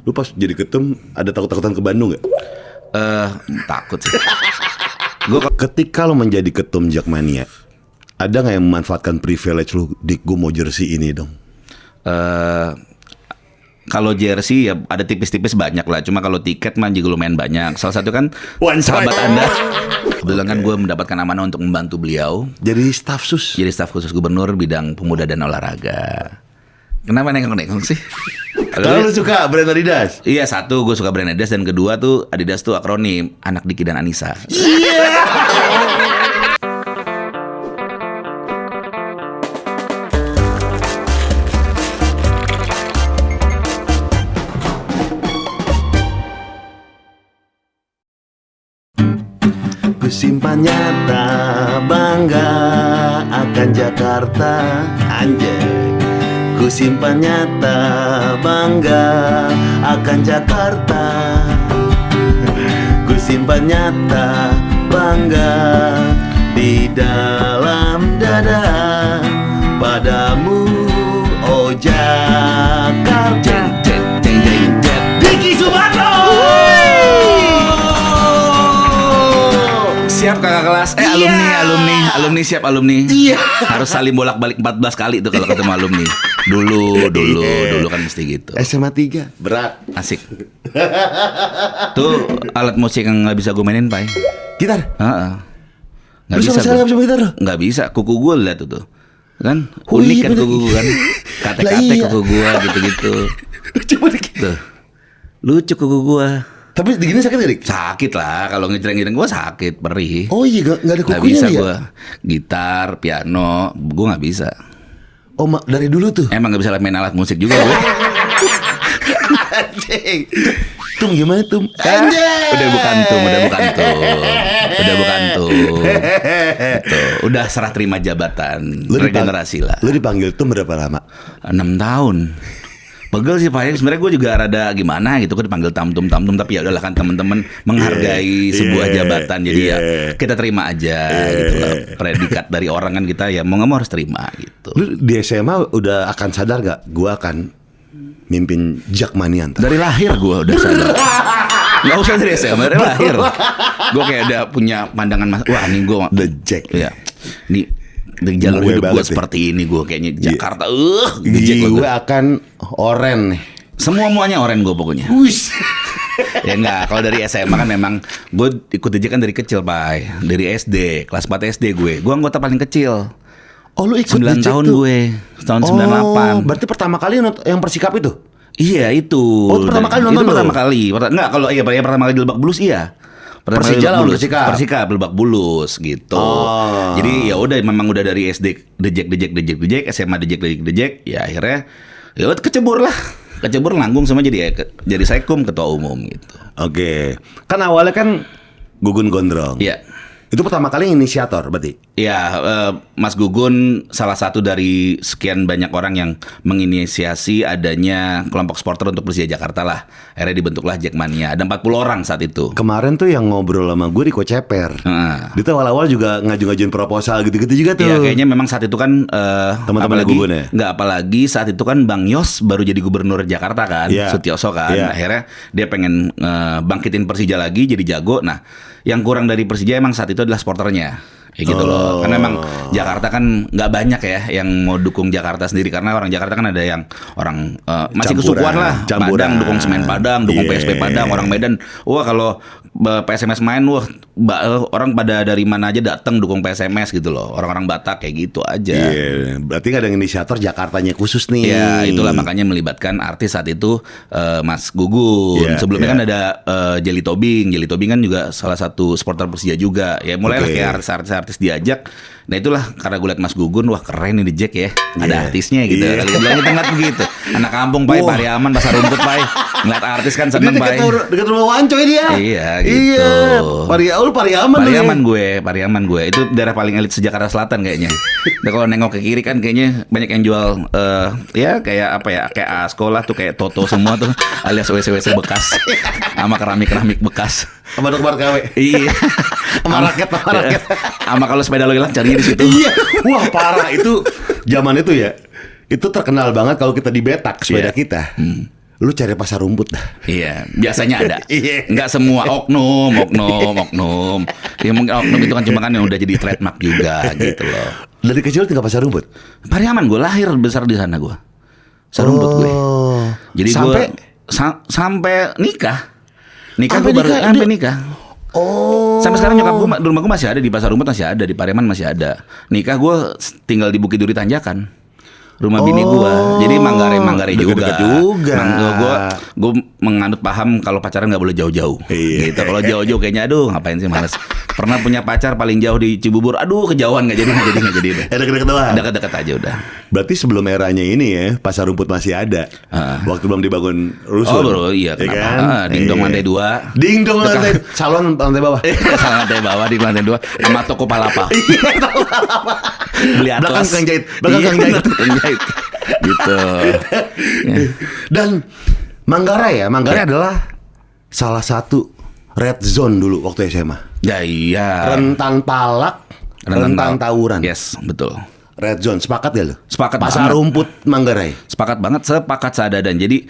Lu pas jadi ketum ada takut-takutan ke Bandung gak? Takut sih. Ketika lu menjadi ketum Jakmania, ada gak yang memanfaatkan privilege lu? Dik, gue mau jersey ini dong. Kalau jersey ya ada tipis-tipis banyak lah. Cuma kalau tiket mah juga lumayan banyak. Salah satu kan sahabat Anda. Kebetulan kan gue mendapatkan amanah untuk membantu beliau. Jadi staf sus. Jadi staf khusus gubernur bidang pemuda dan olahraga. Kenapa nengok-nengok sih? Kalau lu suka brand Adidas? Iya, satu gue suka brand Adidas, dan kedua tuh Adidas tuh akronim Anak Diki dan Anissa. Ku simpan nyata bangga akan Jakarta, anjay. Ku simpan nyata bangga akan Jakarta. Ku simpan nyata bangga di dalam dada padamu, oh Jakarta. Diki Sumarno. Siap kakak kelas, alumni siap alumni. Iya. Harus saling bolak-balik 14 kali tuh kalau ketemu alumni. Dulu kan mesti gitu. SMA 3 berat. Asik. Tuh alat musik yang nggak bisa gue mainin, Pai. Gitar? Nggak bisa. Nggak bisa gitar? Nggak bisa. Kuku gue lihat tuh. Kan unik kan kuku gue kan. Kate-kate kuku gue gitu-gitu. Coba dikit. Tuh. Lucu kuku gue. Tapi begini sakit gak, Dik? Sakit lah, kalau ngejreng-ngejreng gue sakit, perih. Oh iya, gak ada kukunya. Gak bisa ya? gue. Gitar, piano, gue gak bisa. Oh, dari dulu tuh? Emang gak bisa main alat musik juga gue. Anjing. Tum gimana Tum? Udah bukan Tum. Tuh, udah serah terima jabatan. Regenerasi lah. Lu dipanggil Tum berapa lama? 6 tahun. Pegel sih Pak. Sebenarnya gue juga rada gimana gitu, kan dipanggil tamtum, tapi ya udahlah kan teman-teman menghargai sebuah jabatan, jadi ya kita terima aja gitu lah. Predikat dari orang kan kita ya mau nggak mau harus terima gitu. Lu di SMA udah akan sadar gak gue akan mimpin Jakmania? Dari lahir gue udah sadar. Nggak usah dari SMA, dari lahir. Gue kayak udah punya pandangan wah nih gue The Jack. Ya, nih di jalur hidup gue seperti ini, gue kayaknya Jakarta gue akan oren nih. Semuanya oren gue pokoknya. Ya enggak, kalau dari SMA kan memang gue ikut DJ kan dari kecil, Pak. Dari SD, kelas 4 SD gue anggota paling kecil. Oh, lu ikut 9 tahun tuh? Gue tahun 98. Berarti pertama kali yang Persikap itu? Iya itu. Oh, pertama kali nonton. Itu pertama kali. Enggak, kalau pertama kali di Lebak Bulus iya. Persija lawan Persikap Lebak Bulus gitu. Jadi ya udah memang udah dari SD dejek, SMA dejek, ya akhirnya ya udah kecebur nanggung sama jadi Sekum, ketua umum gitu. Oke. Kan awalnya kan Gugun Gondrong. Iya. Itu pertama kali inisiator berarti? Ya, Mas Gugun salah satu dari sekian banyak orang yang menginisiasi adanya kelompok supporter untuk Persija Jakarta lah. Akhirnya dibentuklah Jakmania. Ada 40 orang saat itu. Kemarin tuh yang ngobrol sama gue Riko Ceper. Dia tuh awal-awal juga ngaju-ngajuin proposal gitu-gitu juga tuh. Iya, kayaknya memang saat itu kan teman-teman Gugun ya? Nggak, apalagi saat itu kan Bang Yos baru jadi gubernur Jakarta kan, Sutioso kan. Akhirnya dia pengen bangkitin Persija lagi jadi jago. Nah, yang kurang dari Persija emang saat itu adalah supporternya. Kayak gitu loh. Karena memang Jakarta kan nggak banyak ya yang mau dukung Jakarta sendiri, karena orang Jakarta kan ada yang orang masih kesukuan lah. Padang dukung Semen Padang, dukung PSB Padang. Orang Medan, wah kalau PSMS main, wah orang pada dari mana aja datang dukung PSMS gitu loh. Orang-orang Batak kayak gitu aja. Berarti nggak ada inisiator Jakartanya khusus nih. Ya itulah makanya melibatkan artis saat itu, Mas Gugun. Sebelumnya kan ada Jelly Tobing. Jelly Tobing kan juga salah satu supporter Persija juga. Ya mulailah kayak artis diajak. Nah itulah karena gue liat Mas Gugun, wah keren nih Jack ya, ada artisnya gitu. Kali bilangnya tengah begitu. Anak kampung Pai, Pariaman, Pasar Rumput Pai. Ngeliat artis kan seneng Pai. Dekat rumah Wancoy dia. Iya gitu. Pariaman gue. Itu daerah paling elit se-Jakarta Selatan kayaknya. Dan kalau nengok ke kiri kan kayaknya banyak yang jual ya kayak apa ya, kayak sekolah tuh kayak Toto semua tuh, alias WC bekas sama keramik bekas. Sama dokter KW. Iya. Sama raket. Sama kalau sepeda lo hilang carinya di situ. Iya. Wah parah itu zaman itu ya. Itu terkenal banget kalau kita dibetak sepeda kita. lu cari pasar rumput dah. Iya, biasanya ada. Iya. Nggak semua oknum. Ya mungkin oknum itu kan cuma kan yang udah jadi trademark juga gitu loh. Dari kecil tinggal pasar rumput. Pariaman, gue lahir besar di sana gue. Pasar rumput gue. Jadi sampai sampai nikah. Nikah Sampai gue baru nikah, sampai nikah. Oh. Sampai sekarang nyokap gue, rumah gue masih ada di pasar rumput, masih ada di Pariaman, masih ada. Nikah gue tinggal di Bukit Duri Tanjakan. Rumah bini gua, jadi Manggarai Deket-deket juga. Gue menganut paham kalau pacaran nggak boleh jauh-jauh. Iya. Gitu. Kalau jauh-jauh kayaknya aduh ngapain sih, males. Pernah punya pacar paling jauh di Cibubur, aduh kejauhan nggak jadi deh. Deket-deket doang. Dekat-dekat aja udah. Berarti sebelum eranya ini ya, pasar rumput masih ada. Waktu belum dibangun rusun. Oh bro, iya kenapa? kan? Dingdong lantai 2. Dingdong lantai, salon lantai bawah. Salon lantai bawah di lantai 2 sama toko palapa. Beli atlas. Belakang Kang Jahit. Kang Jahit. Gitu. Dan Manggarai adalah salah satu red zone dulu waktu SMA. Ya iya. Rentan palak, rentan tawuran. Yes, betul. Red zone, sepakat gak lu? Sepakat Pasar banget. rumput Manggarai. Sepakat banget, sepakat seadaan. Jadi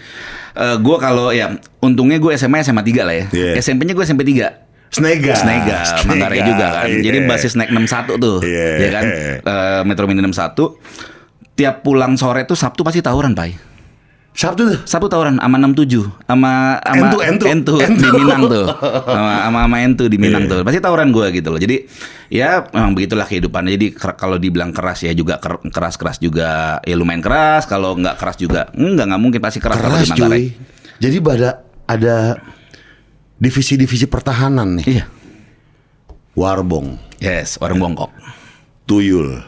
gue kalau ya untungnya gue SMA 3 lah ya. Yeah. SMP-nya gue SMP 3. Snega, Manggarai juga kan. Yeah. Jadi basis naik 61 tuh. Yeah. Ya kan? Metro Mini 61. Tiap pulang sore tuh Sabtu pasti tawuran, Pai. Sabtu tawuran sama 67 sama Entu di Minang tuh. Sama Entu di Minang tuh. Pasti tawuran gue gitu loh. Jadi ya memang begitulah kehidupannya. Jadi kalau dibilang keras ya juga keras juga. Ya lumayan keras, kalau nggak keras juga nggak mungkin, pasti keras kalau di Manggarai. Jadi ada divisi-divisi pertahanan nih. Iya. Warbong, Yes, warung bongkok. tuyul,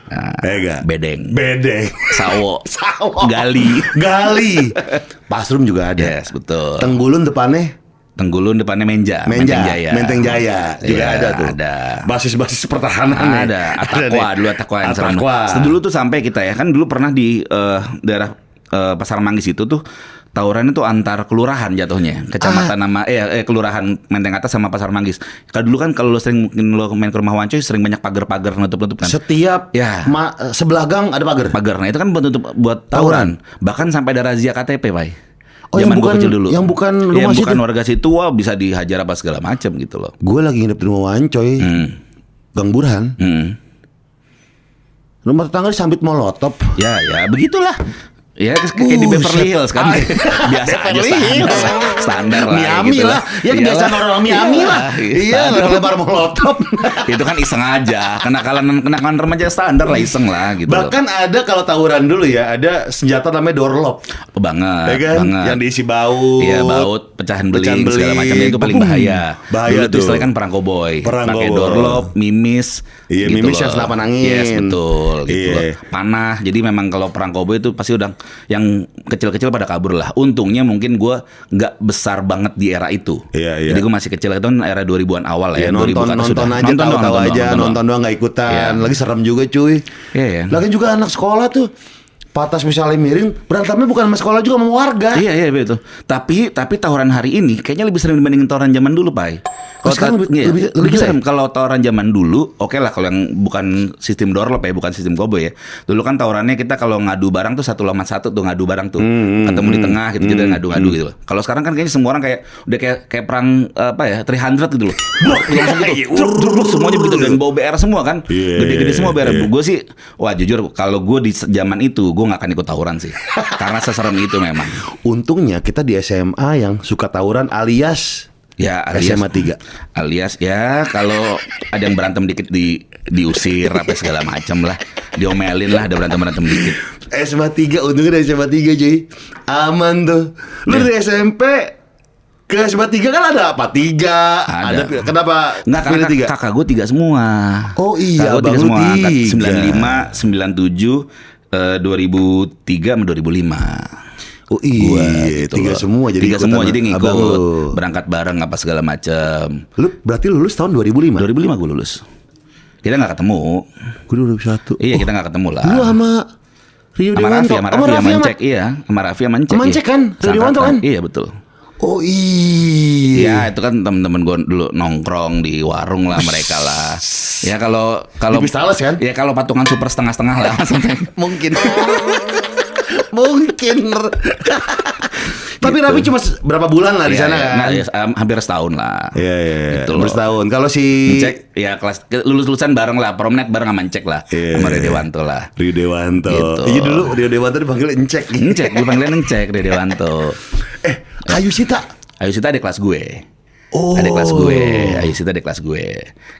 Bedeng. Sawo. Gali. Pasrum juga ada. Yes, betul. Tenggulun depannya Menja. Menteng Jaya juga Iya, ada tuh. ada. Basis-basis pertahanan nih. Ada. Atakwa nih. dulu, Atakwa yang serem. Atakwa. Dulu tuh sampai kita ya kan dulu pernah di daerah Pasar Manggis itu tuh tawuran itu antar kelurahan jatuhnya, kecamatan sama kelurahan Menteng Atas sama Pasar Manggis. Kalau dulu kan kalau lo main ke rumah Wancoy sering banyak pagar-pagar nutup-nutup kan. Setiap Ya. sebelah gang ada pagar. Nah itu kan buat tawuran. Bahkan sampai ada razia KTP, Pak. Oh, Zaman yang gua bukan- kecil dulu. yang bukan rumah yang bukan situ? warga situ, wah bisa dihajar apa segala macam gitu loh. Gue lagi nginep di rumah Wancoy, Gang Burhan. Rumah tetangga disambit molotov. Ya begitulah. Ya kayak di Beverly Hills kan. Biasa aja standar lah. Miami gitu lah. Ya kebiasaan orang Miami lah. Iya, lebar molotov. Itu kan iseng aja. Kenakalan remaja standar lah, iseng lah gitu. Bahkan ada kalau tawuran dulu ya, ada senjata namanya dorlop. Oh, banget, Ya kan? banget. Yang diisi baut. Iya, baut, pecahan beling segala macam itu paling bahaya. Bahaya dulu tuh. istilahnya kan perang koboi. Perang Pakai koboi. dorlop, mimis. Iya, gitu mimis loh. yang senapan angin. Yes, betul gitu Iya. loh. Panah. Jadi memang kalau perang koboi itu pasti udah yang kecil-kecil pada kabur lah. Untungnya mungkin gue nggak besar banget di era itu. Iya, iya. Jadi gue masih kecil, itu kan era 2000-an awal Ya, ya. 2000 nonton kan sudah. aja, tahu aja, nonton doang nggak ikutan. Iya. Lagi serem juga cuy. Iya, iya. Lagi juga anak sekolah tuh patas misalnya miring, berantemnya bukan sama sekolah juga sama warga. Iya betul. Tapi tawuran hari ini kayaknya lebih sering dibandingin tawuran zaman dulu, Pai. Oh, sekarang lebih gila serem. Kalau tawuran zaman dulu, oke lah kalau yang bukan sistem dorlop ya, bukan sistem koboi ya. Dulu kan tawurannya kita kalau ngadu barang tuh satu lawan satu tuh, ngadu barang tuh. Ketemu di tengah gitu, kita ngadu-ngadu gitu loh. Kalau sekarang kan kayaknya semua orang udah kayak perang apa ya, 300 gitu loh. Langsung gitu. Truk semuanya begitu dan bawa BR semua kan. Gede-gede semua BR. Gue sih wah jujur kalau gue di zaman itu gue nggak akan ikut tawuran sih. Karena seserem itu memang. Untungnya kita di SMA yang suka tawuran alias SMA 3. Alias ya kalau ada yang berantem dikit diusir apa segala macam lah. Diomelin lah, ada berantem dikit. SMA 3, untungnya dari SMA 3 cuy. Aman tuh. Lu dari SMP ke SMA 3 kan ada apa? 3. Ada. Kenapa? Enggak, karena pilih 3? kakak gue 3 semua. Oh iya, kakak gue 3 abang lu semua. 3. 95, 97, 2003 sama 2005. Oh iya, gitu 3 loh. semua jadi 3 semua jadi ikutan abang ngikut lu. berangkat bareng apa segala macam. Lu berarti lulus tahun 2005? 2005 gue lulus. Kita nggak ketemu. Gue 2001. Iya, kita nggak ketemu lah. Lu sama Rio Sama Dewanto. Raffi sama Encek, iya. Sama Raffi sama Encek. Sama Encek kan? Rio Dewanto kan? Iya, betul. Oh iya. Ya itu kan temen-temen gue dulu nongkrong di warung lah mereka lah. Ya kalau Di Pistales kan? Ya kalau patungan super setengah-setengah lah. Mungkin. Mungkin. Tapi Gitu. Raffi cuma berapa bulan lah di Iya, sana iya. kan? Nah, ya, hampir setahun lah. Iya, Gitu hampir loh. setahun. Kalau si Cek ya kelas lulus-lulusan bareng lah, promnet bareng sama Encek lah, Iya. sama Rio Dewanto lah. Rio Dewanto. Gitu. Iya dulu Rio Dewanto dipanggil Encek. Encek, gue panggilnya Encek, Rio Dewanto. Ayu Sita. Ayu Sita adik kelas gue. Oh. Adik kelas gue, Ayu Sita adik kelas gue.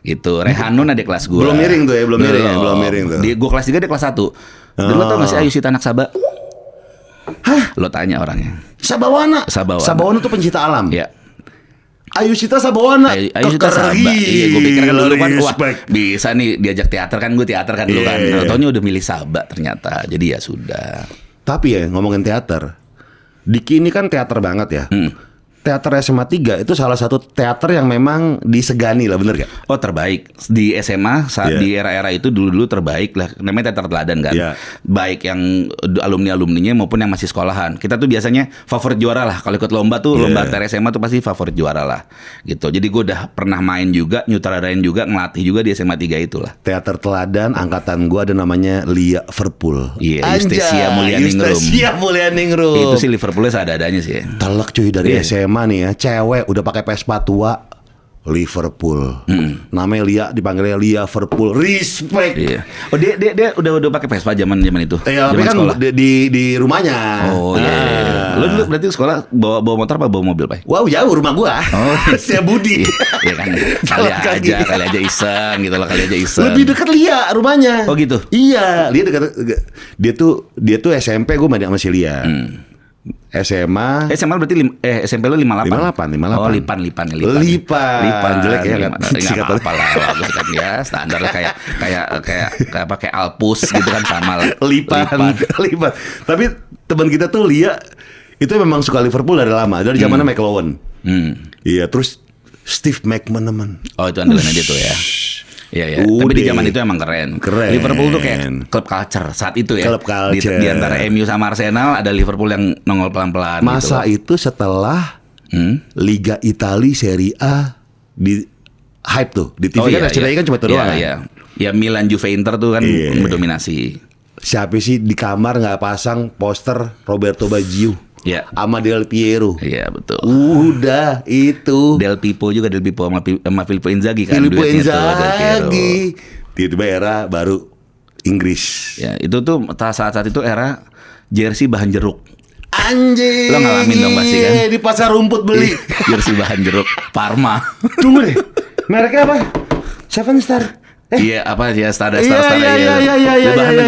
Gitu. Rehanun adik kelas gue. Belum miring tuh ya, belum miring tuh. Gue kelas 3 dia kelas 1. Dan lo tau gak sih Ayu Sita anak Sabah? Hah? Lo tanya orangnya. Sabawana. Sabawana. Sabawana tuh pencinta alam. Ya. Ayu Sita Sabawana. Ayu Sita Sabah. Iya, gue pikir kan dulu kan wah bisa nih diajak teater kan, gue teater kan dulu kan. Taunya udah milih Sabah ternyata. Jadi ya sudah. Tapi ya ngomongin teater, Diki ini kan teater banget ya. Teater SMA 3 itu salah satu teater yang memang disegani lah, bener gak? Oh terbaik di SMA saat di era-era itu dulu terbaik lah, namanya teater teladan kan. Baik yang alumni-alumninya maupun yang masih sekolahan. Kita tuh biasanya favorit juara lah kalau ikut lomba tuh, lomba teater SMA tuh pasti favorit juara lah. Gitu. Jadi gue udah pernah main juga, nyutradain juga, ngelatih juga di SMA 3 itulah. Teater teladan angkatan gue ada namanya Lia Liverpool. Iya, Yustesia Mulyaningrum. Yustesia Mulyaningrum. Itu sih Liverpoolnya seadanya sih. Telak cuy dari SMA nih ya, cewek udah pakai Vespa tua, Liverpool. Namanya Lia, dipanggilnya Lia Liverpool. Respect. Iya. Oh dia udah pakai Vespa zaman itu. Iya, tapi zaman kan sekolah. di rumahnya. Oh iya. Lo dulu berarti sekolah bawa motor apa bawa mobil, Pak? Wow, jauh rumah gua. Oh, Setia Budi. Iya kan. Kali aja iseng gitu loh, kali aja iseng. Lebih dekat Lia rumahnya. Oh gitu. Iya, Lia dekat. Dia tuh SMP gua main sama si Lia. SMA berarti SMP lu 58. 58. Oh, lipan. Lipan jelek ya kan. Enggak apa-apa lah, bagus kan ya, standar kayak pakai Alpus gitu kan sama lah. Lipan. Tapi teman kita tuh Lia itu memang suka Liverpool dari lama, dari zamannya McLowan. Iya, terus Steve McManaman. Oh, itu andalannya dia tuh ya. Iya. Tapi di zaman itu emang keren. Liverpool tuh kayak klub culture saat itu ya. Klub culture. Di antara MU sama Arsenal ada Liverpool yang nongol pelan-pelan. Masa gitu itu setelah Liga Italia Serie A di hype tuh di TV kan SCTI kan cuma itu doang. Iya. Ya Milan, Juve, Inter tuh kan mendominasi. Siapa sih di kamar nggak pasang poster Roberto Baggio? Iya. Sama Del Piero. Iya betul. Udah itu. Del Pipo sama Filippo Inzaghi kan. Filippo duetnya tuh, Del Inzaghi. Piero. Tiba-tiba era baru Inggris. Ya itu tuh saat itu era jersey bahan jeruk. Anjir. Lo ngalamin dong pasti kan? Di pasar rumput beli. Jersey bahan jeruk Parma. Tunggu deh. Mereknya apa? Seven Star. Iya apa ya Star Iya.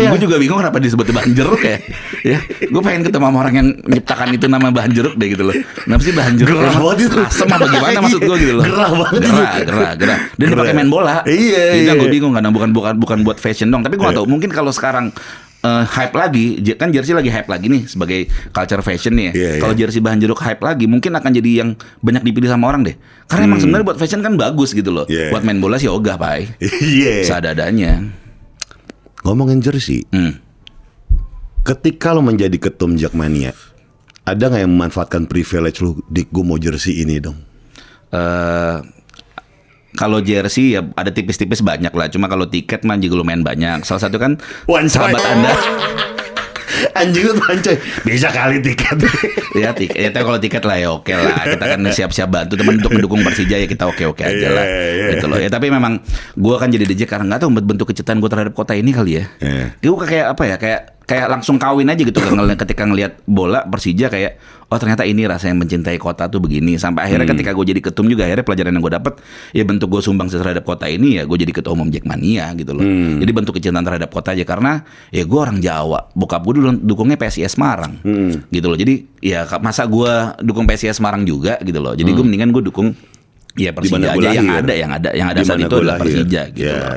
Gue juga bingung kenapa disebut bahan jeruk ya. Ya, gue pengen ketemu sama orang yang menciptakan itu nama bahan jeruk deh gitu loh. Kenapa sih bahan jeruk? Gerah banget itu. Asem apa gimana maksud gue gitu loh. Gerah banget itu. Gerah. Dan dia pakai main bola. Iya. Itu yang gue bingung karena bukan buat fashion dong. Tapi gue nggak tahu. Mungkin kalau sekarang hype lagi, kan jersey lagi hype lagi nih sebagai culture fashion nih. Kalau jersey bahan jeruk hype lagi, mungkin akan jadi yang banyak dipilih sama orang deh. Karena emang sebenarnya buat fashion kan bagus gitu loh. Buat main bola sih ogah, Pai. Iya. Seadanya. Ngomongin jersey. Ketika lo menjadi ketum Jackmania, ada nggak yang memanfaatkan privilege lo? Dik, gue mau jersey ini dong. Kalau jersey ya ada tipis-tipis banyak lah. Cuma kalau tiket mah juga lumayan banyak. Salah satu kan sahabat Anda. Anjing lu pancoy. Bisa kali tiket. Ya tiket. Ya kalau tiket lah ya oke lah. Kita kan siap-siap bantu teman untuk mendukung Persija ya kita oke aja lah. Gitu loh. Ya tapi memang gue kan jadi DJ karena nggak tahu bentuk kecintaan gue terhadap kota ini kali ya. Gue kayak apa ya? Kayak langsung kawin aja gitu ketika ngelihat bola Persija kayak oh ternyata ini rasa yang mencintai kota tuh begini. Sampai akhirnya ketika gue jadi ketum juga akhirnya pelajaran yang gue dapet ya bentuk gue sumbang terhadap kota ini ya gue jadi ketua umum Jackmania gitu loh. Jadi bentuk kecintaan terhadap kota aja karena ya gue orang Jawa, bokap gue dulu dukungnya PSIS Semarang gitu loh. Jadi ya masa gue dukung PSIS Semarang juga gitu loh. Jadi gue mendingan gue dukung ya Persija aja yang ada saat itu adalah Persija gitu loh.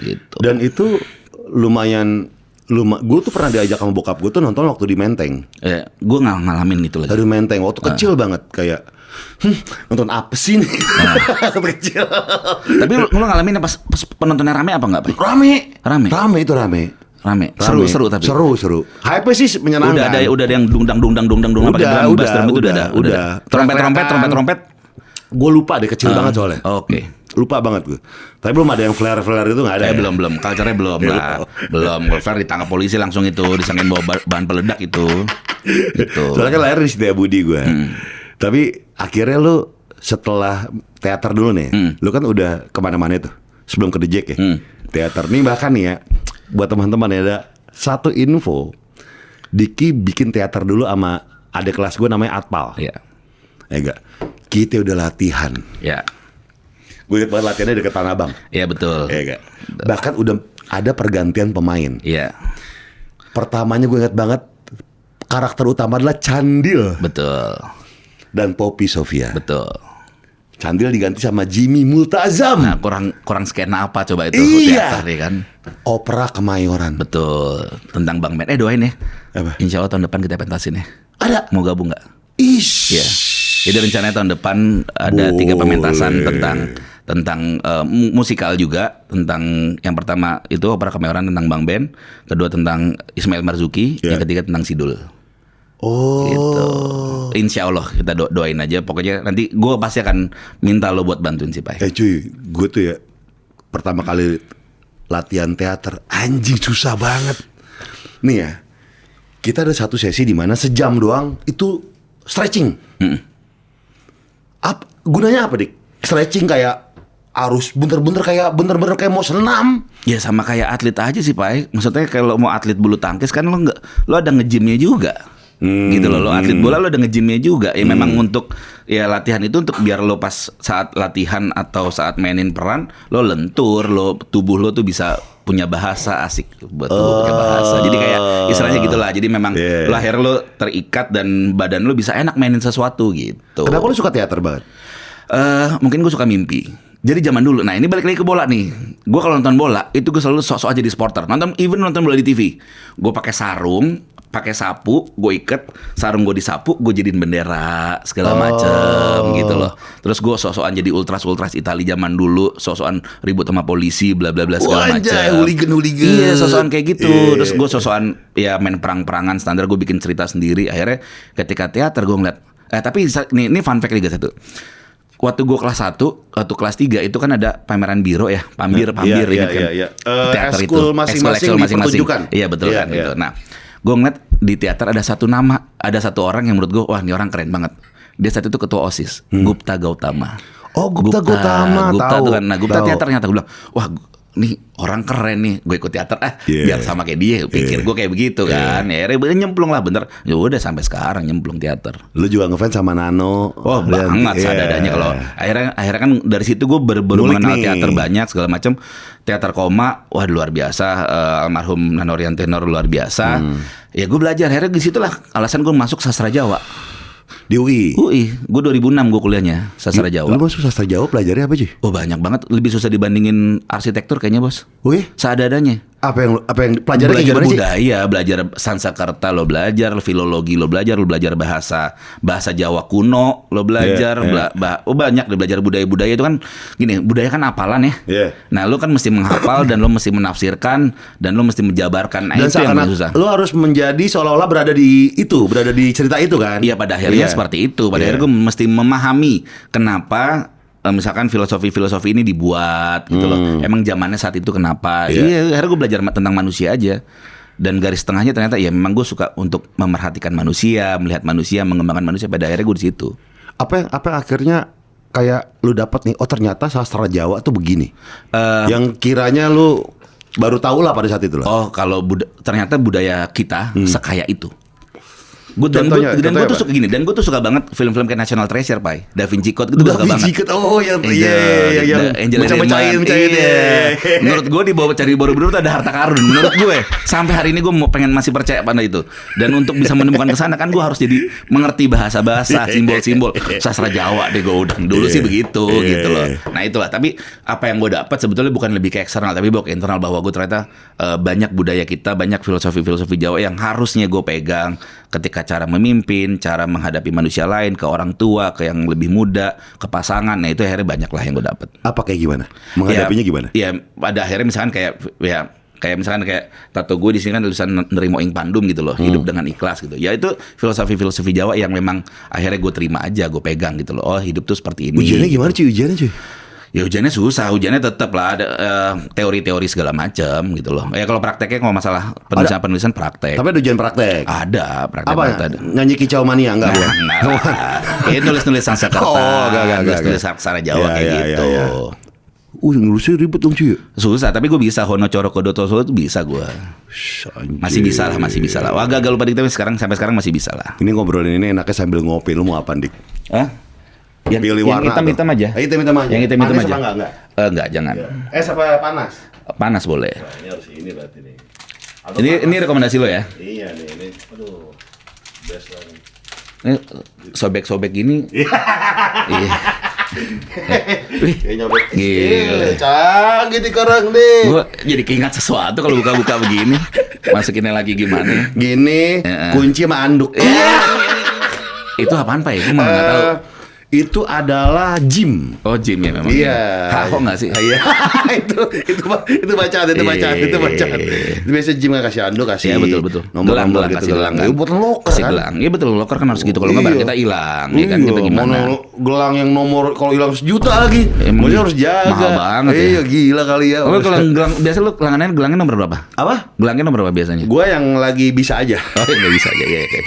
Gitu. Dan itu lumayan gue tuh pernah diajak sama bokap gue tuh nonton waktu di Menteng. Gue nggak ngalamin itu lagi. Dari Menteng waktu kecil banget kayak nonton apa sih nih? Waktu kecil. Tapi lu ngalamin pas penontonnya rame apa nggak, Pak? Rame itu rame. Seru tapi. Seru. Hype sih menyenangkan. Udah ada yang dungdang pakai drum bass drum itu udah. Trompet. Gue lupa deh kecil banget soalnya. Oke. lupa banget gue. Tapi belum ada yang flare-flare itu nggak ada. Belum, culture-nya belum lah. Belum, kalau flare ditangkap polisi langsung itu, disangkain bawa bahan peledak itu. Gitu. Soalnya kan lahir di Setiabudi gue. Tapi akhirnya lu setelah teater dulu nih, lu kan udah kemana-mana itu sebelum ke The Jack ya. Teater nih bahkan nih ya, buat teman-teman ya, ada satu info, Diki bikin teater dulu sama adik kelas gue namanya Atpal. Iya. Ya enggak, kita udah latihan. Ya. Gue ingat banget latihannya deket Tanah Abang. Iya betul. Ya enggak. Bahkan udah ada pergantian pemain. Iya. Pertamanya gue ingat banget, karakter utama adalah Candil. Betul. Dan Poppy Sofia. Betul. Candil diganti sama Jimmy Multazam. Nah, kurang skena apa coba itu Iya. teater ya kan? Opera Kemayoran. Betul. Tentang Bang Ben. Doain ya. Apa? Insya Allah tahun depan kita pentasin ya. Ada. Mau gabung nggak? Ish. Iya. Jadi rencananya tahun depan ada 3 pementasan tentang musikal juga, tentang yang pertama itu opera Kemayoran tentang Bang Ben, kedua tentang Ismail Marzuki, yang ketiga tentang Sidul. Oh. Gitu. Insya Allah kita doain aja. Pokoknya nanti gue pasti akan minta lo buat bantuin sih Pak. Cuy, gue tuh ya pertama kali latihan teater, anjing susah banget. Nih ya, kita ada satu sesi di mana sejam doang itu stretching. Gunanya apa dik? Stretching kayak harus bener-bener kayak mau senam. Ya sama kayak atlet aja sih Pak. Maksudnya kalau mau atlet bulu tangkis kan lo ada nge-gymnya juga. Gitu loh, lo atlet bola lo ada nge-gymnya juga. Ya memang untuk ya latihan itu untuk biar lo pas saat latihan atau saat mainin peran lo lentur, tubuh lo tuh bisa punya bahasa asik buat tubuh punya bahasa. Jadi kayak istilahnya gitulah. Jadi memang lo akhirnya lo terikat dan badan lo bisa enak mainin sesuatu gitu. Kenapa lo suka teater banget? Mungkin gue suka mimpi. Jadi zaman dulu, nah ini balik lagi ke bola nih. Gue kalau nonton bola itu gue selalu sok-sok aja di supporter. Nonton bola di TV. Gue pakai sarung, pakai sapu, gue iket sarung gue disapu, gue jadiin bendera segala macem gitu loh. Terus gue sok-sokan jadi ultras Itali zaman dulu, sok-sokan ribut sama polisi, bla bla bla segala macem. Hooligan. Iya, sok-sokan kayak gitu. Terus gue sok-sokan ya main perang-perangan standar, gue bikin cerita sendiri. Akhirnya ketika teater gue ngeliat, tapi ini fun fact Liga 1. Waktu gue kelas 1, waktu kelas 3 itu kan ada pameran biro ya, Pambir ingat kan? Teater itu. Eskul masing-masing dipertunjukkan. Iya betul kan gitu. Nah, gue ngeliat di teater ada satu nama, ada satu orang yang menurut gue, wah ini orang keren banget. Dia saat itu ketua OSIS, Gupta Gautama. Oh Gupta Gautama, Gupta tahu. tuh kan. Nah Gupta teater ternyata gue bilang, wah nih orang keren nih, gue ikut teater biar sama kayak dia. Pikir gue kayak begitu kan. Ya akhirnya nyemplung lah bener. Ya udah sampai sekarang nyemplung teater. Lu juga ngefans sama Nano? Oh banget seadanya. Kalau akhirnya kan dari situ gue baru mengenal teater banyak segala macam. Teater koma, wah luar biasa. Almarhum Nano Riantenor luar biasa. Ya gue belajar. Akhirnya di situlah alasan gue masuk sastra Jawa. Di UI? Gue 2006 gue kuliahnya sastra Jawa. Lu masuk sastra Jawa pelajarnya apa sih? Oh banyak banget, lebih susah dibandingin arsitektur kayaknya bos. Oh iya? Seadanya. Apa yang pelajarnya belajar gimana budaya, belajar Sanskerta lo belajar, filologi lo belajar bahasa Jawa kuno lo belajar, banyak lo belajar budaya itu kan gini, budaya kan hafalan ya. Nah lo kan mesti menghafal dan lo mesti menafsirkan dan lo mesti menjabarkan. Nah, dan itu yang susah. Lo harus menjadi seolah-olah berada di cerita itu kan? Iya pada akhirnya seperti itu. Pada akhirnya gue mesti memahami kenapa misalkan filosofi ini dibuat gitu loh. Emang zamannya saat itu kenapa? Iya, akhirnya gue belajar tentang manusia aja. Dan garis tengahnya ternyata ya memang gue suka untuk memerhatikan manusia, melihat manusia, mengembangkan manusia. Pada akhirnya gue di situ. Apa yang akhirnya kayak lu dapat nih? Oh ternyata sastra Jawa tuh begini. Yang kiranya lu baru tahu lah pada saat itu lah. Oh kalau ternyata budaya kita sekaya itu. Gue tuh suka gini, dan gue tuh suka banget film-film kayak National Treasure, Pai. Da Vinci Code gitu gue suka banget. Da Vinci Code, oh yang Angel Iya. Menurut gue di bawah cari Borobudur tuh ada harta karun. Menurut gue, sampai hari ini gue masih percaya pada itu. Dan untuk bisa menemukan kesana kan gue harus jadi mengerti bahasa-bahasa, simbol-simbol sastra Jawa deh gue udah dulu sih begitu gitu loh. Nah itulah. Tapi apa yang gue dapat sebetulnya bukan lebih ke eksternal, tapi ke internal, bahwa gue ternyata banyak budaya kita, banyak filosofi Jawa yang harusnya gue pegang ketika cara memimpin, cara menghadapi manusia lain, ke orang tua, ke yang lebih muda, ke pasangan. Nah itu akhirnya banyak lah yang gue dapet. Apa kayak gimana? Menghadapinya gimana? Ya pada akhirnya misalkan kayak misalkan kayak tato gue di sini kan tulisan nerimo ing pandum gitu loh, hidup dengan ikhlas gitu. Ya itu filosofi Jawa yang memang akhirnya gue terima aja, gue pegang gitu loh. Oh hidup tuh seperti ini. Ujiannya gimana cuy? Ya hujannya susah, hujannya tetap lah ada teori-teori segala macam gitu loh. Ya kalau prakteknya kalau masalah penulisan praktek. Tapi ada ujian praktek. Ada praktek. Apa ya? Nyanyi Kicau Mania enggak bukan? Ini nulis Sanskerta. Nulis aksara Jawa kayak gitu. Ya. Nulisnya ribet dong cuy. Susah, tapi gue bisa Hono Coro Kodotoso itu bisa gue. Masih bisa lah. Wah gagal lupa dikit tapi sampai sekarang masih bisa lah. Ini ngobrolin ini enaknya sambil ngopi. Lu mau apa, Dik? Hah? Yang hitam-hitam aja. Yang hitam-hitam aja. Yang hitam-hitam aja. Enggak? Enggak, jangan. Ya. Apa panas? Panas boleh. Nah, ini harus ini berarti nih. Ini rekomendasi lo ya? Iya nih, ini. Aduh. Best banget. Ini sobek-sobek gini. Iya. Nyobek. Gila. Canggih di korang deh. Gue jadi keingat sesuatu kalau buka-buka begini. Masukinnya lagi gimana? Gini, kunci sama anduk. Itu apaan Pak ya? Gue malah nggak tahu. Itu adalah gym. Oh gym ya memang. Iya. Hako nggak sih? Iya. itu bacaan. Itu biasa gym nggak kasih anduk, kasih. Iya betul. Nomor Gelang, gitu, gelang. Buat loker kasih kan. Gelang. Iya betul, loker kan harus gitu. Kalau nggak barang kita hilang. Ya kan kita gimana? Gelang yang nomor kalau hilang 1 juta lagi. Maksudnya harus jaga. Mahal banget ya. Iya gila kali ya. Oh gelang biasa lu gelangnya nomor berapa? Apa? Gelangnya nomor berapa biasanya? Gua yang lagi bisa aja. Oh nggak bisa aja. Ya oke.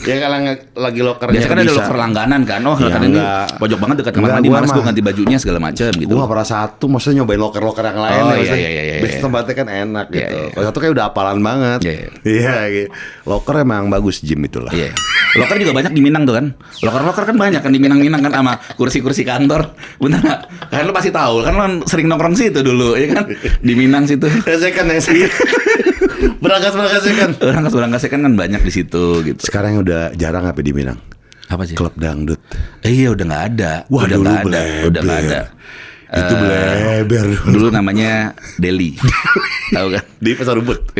Ya kalau lagi lokernya biasa kan ada loker langganan kan. Oh ya, ini pojok banget dekat kamar mandi, males gue ganti bajunya segala macam gitu. Gue gak pernah satu, maksudnya nyobain loker-loker yang lain. Oh iya. Biasanya tempatnya kan enak gitu. Kalau satu kayak udah apalan banget. Iya gitu. Loker emang bagus gym itulah. Iya. Loker juga banyak di Minang tuh kan. Loker kan banyak kan di Minang kan sama kursi-kursi kantor. Bener gak? Kan lu pasti tahu kan lu sering nongkrong situ dulu ya kan. Di Minang situ. Saya kan berangkas kan banyak di situ gitu. Sekarang udah jarang apa di Minang? Apa sih? Klub dangdut. Iya udah nggak ada. Wah, udah nggak ada. Itu bleber dulu namanya Deli. Tahu kan? Di Pasar Rumput.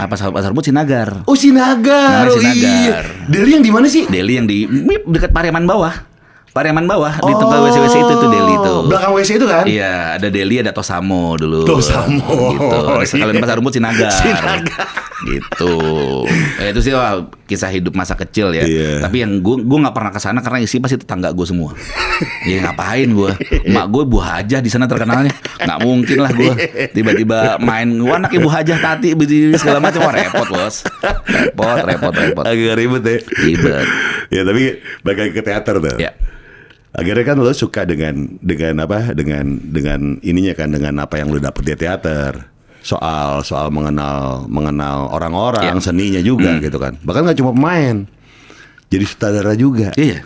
Pasar Rumput Sinagar. Oh Sinagar. Iya. Deli yang di mana sih? Deli yang di dekat Pariaman Bawah. Di tempat WC itu Deli itu. Belakang WC itu kan? Iya, ada Deli, ada Tosamo dulu. Gitu. Kalau di Pasar Rumput Sinagar. Gitu. Itu sih kisah hidup masa kecil ya. Iya. Tapi yang gue nggak pernah kesana karena isi pasti tetangga gue semua. Ya ngapain gue? Mak gue Bu Hajah di sana terkenalnya. Nggak mungkin lah gue tiba-tiba main anak Ibu Hajah Tati segala macam. Wah repot bos. Repot. Agak ribet ya. Ribet. Ya tapi balik lagi ke teater tuh. Ya. Akhirnya kan lo suka dengan ininya kan, dengan apa yang lo dapet di teater. Soal mengenal orang-orang, seninya juga gitu kan. Bahkan nggak cuma pemain, jadi sutradara juga. Iya.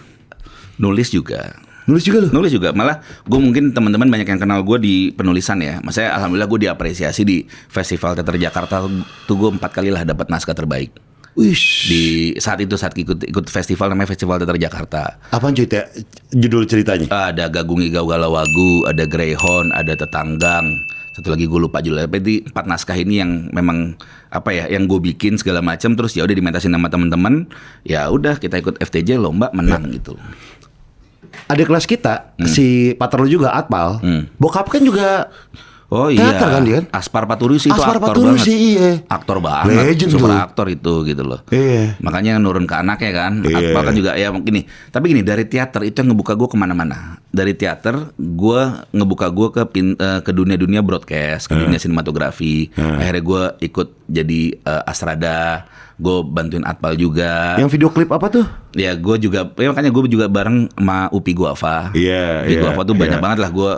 Nulis juga. Nulis juga. Malah gue mungkin teman-teman banyak yang kenal gue di penulisan ya. Maksudnya alhamdulillah gue diapresiasi di Festival Teater Jakarta tuh gue 4 kali lah dapat naskah terbaik. Wish. Di saat ikut festival namanya Festival Teater Jakarta. Apaan cerita? Judul ceritanya? Ada Gagungi Gaugalawagu, ada Greyhound, ada Tetanggang. Satu lagi gue lupa judulnya. Tapi 4 naskah ini yang memang yang gue bikin segala macam. Terus ya udah dimentasin sama teman-teman. Ya udah kita ikut FTJ lomba menang gitu. Adik kelas kita si pater lu juga Atpal. Bokap kan juga Oh teater iya, kan dia kan? Aspar Paturusi itu Aspar aktor Paturusi, banget. iya. Aktor banget, Legend super tuh. aktor itu gitu loh. Iya. Makanya nurun ke anaknya kan. Iya. Bahkan juga ya gini. Tapi gini, dari teater itu yang ngebuka gue kemana-mana. Dari teater gue ngebuka gue ke dunia-dunia broadcast, ke dunia sinematografi. Akhirnya gue ikut jadi Astrada. Gue bantuin Atpal juga. Yang video klip apa tuh? Ya gue juga, makanya gue juga bareng sama Upi Guava. Iya. Upi Guava tuh banyak banget lah gue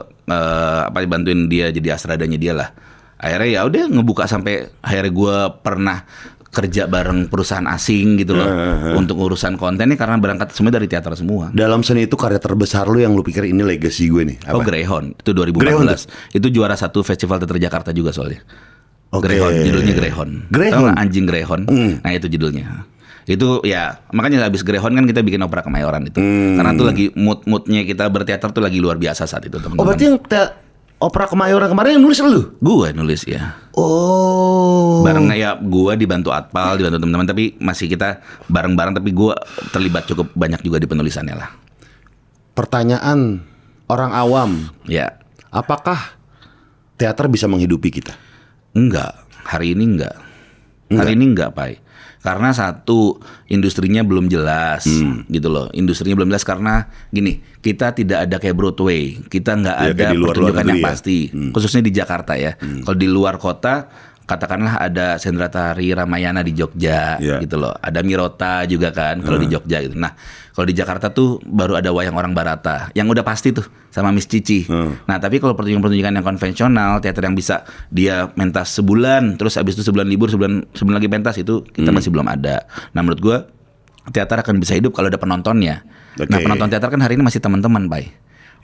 bantuin dia jadi Astradanya dia lah. Akhirnya ya udah ngebuka sampai akhirnya gue pernah kerja bareng perusahaan asing gitu loh untuk urusan konten ini karena berangkat semua dari teater semua. Dalam seni itu karya terbesar lu yang lu pikir ini legacy gue nih? Apa? Oh Greyhound itu 2014. Itu juara 1 Festival Teater Jakarta juga soalnya. Greyhound, judulnya Greyhound. Anjing Greyhound. Nah itu judulnya. Itu ya makanya habis Greyhound kan kita bikin opera Kemayoran itu. Karena tuh lagi moodnya kita berteater tuh lagi luar biasa saat itu teman-teman. Oh berarti yang opera Kemayoran kemarin yang nulis lu? Gue nulis ya. Oh. Bareng ya gue dibantu Atpal, dibantu teman-teman, tapi masih kita bareng-bareng, tapi gue terlibat cukup banyak juga di penulisannya lah. Pertanyaan orang awam. Ya. Apakah teater bisa menghidupi kita? Enggak, hari ini enggak. Hari ini enggak, Pai. Karena satu, industrinya belum jelas gitu loh. Industrinya belum jelas karena gini, kita tidak ada kayak Broadway. Kita nggak ada pertunjukan yang pasti. Khususnya di Jakarta ya. Kalau di luar kota, katakanlah ada Sendra Tari Ramayana di Jogja gitu loh. Ada Mirota juga kan kalau di Jogja gitu. Nah, kalau di Jakarta tuh baru ada Wayang Orang Barata yang udah pasti tuh sama Miss Cici. Nah, tapi kalau pertunjukan yang konvensional, teater yang bisa dia mentas sebulan, terus habis itu sebulan libur, sebulan lagi pentas, itu kita masih belum ada. Nah, menurut gua teater akan bisa hidup kalau ada penontonnya. Nah, penonton teater kan hari ini masih teman-teman, Bay.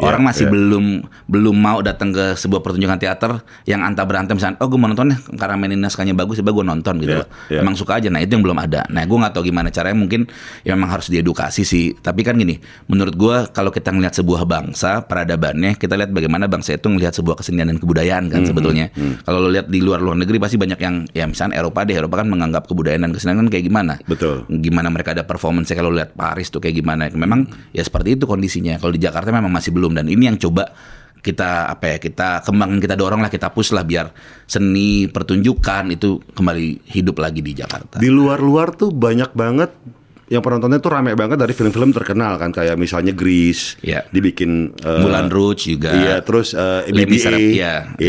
Orang masih belum mau datang ke sebuah pertunjukan teater yang antah berantem misalnya, gue mau nontonnya karena mainin naskahnya bagus, gue nonton gitu loh. Emang suka aja. Nah, itu yang belum ada. Nah, gue nggak tahu gimana caranya, mungkin ya memang harus diedukasi sih. Tapi kan gini, menurut gue kalau kita ngelihat sebuah bangsa, peradabannya, kita lihat bagaimana bangsa itu ngelihat sebuah kesenian dan kebudayaan kan sebetulnya. Kalau lo lihat di luar negeri pasti banyak yang ya misalnya Eropa kan menganggap kebudayaan dan kesenian kan kayak gimana. Betul. Gimana mereka ada performance kalau lihat Paris tuh kayak gimana. Memang ya seperti itu kondisinya. Kalau di Jakarta memang masih belum. Dan ini yang coba kita kita kembangin, kita dorong lah, kita push lah biar seni pertunjukan itu kembali hidup lagi di Jakarta. Di luar tuh banyak banget yang penontonnya tuh rame banget dari film-film terkenal kan, kayak misalnya Grease, dibikin Moulin Rouge juga, terus BBA,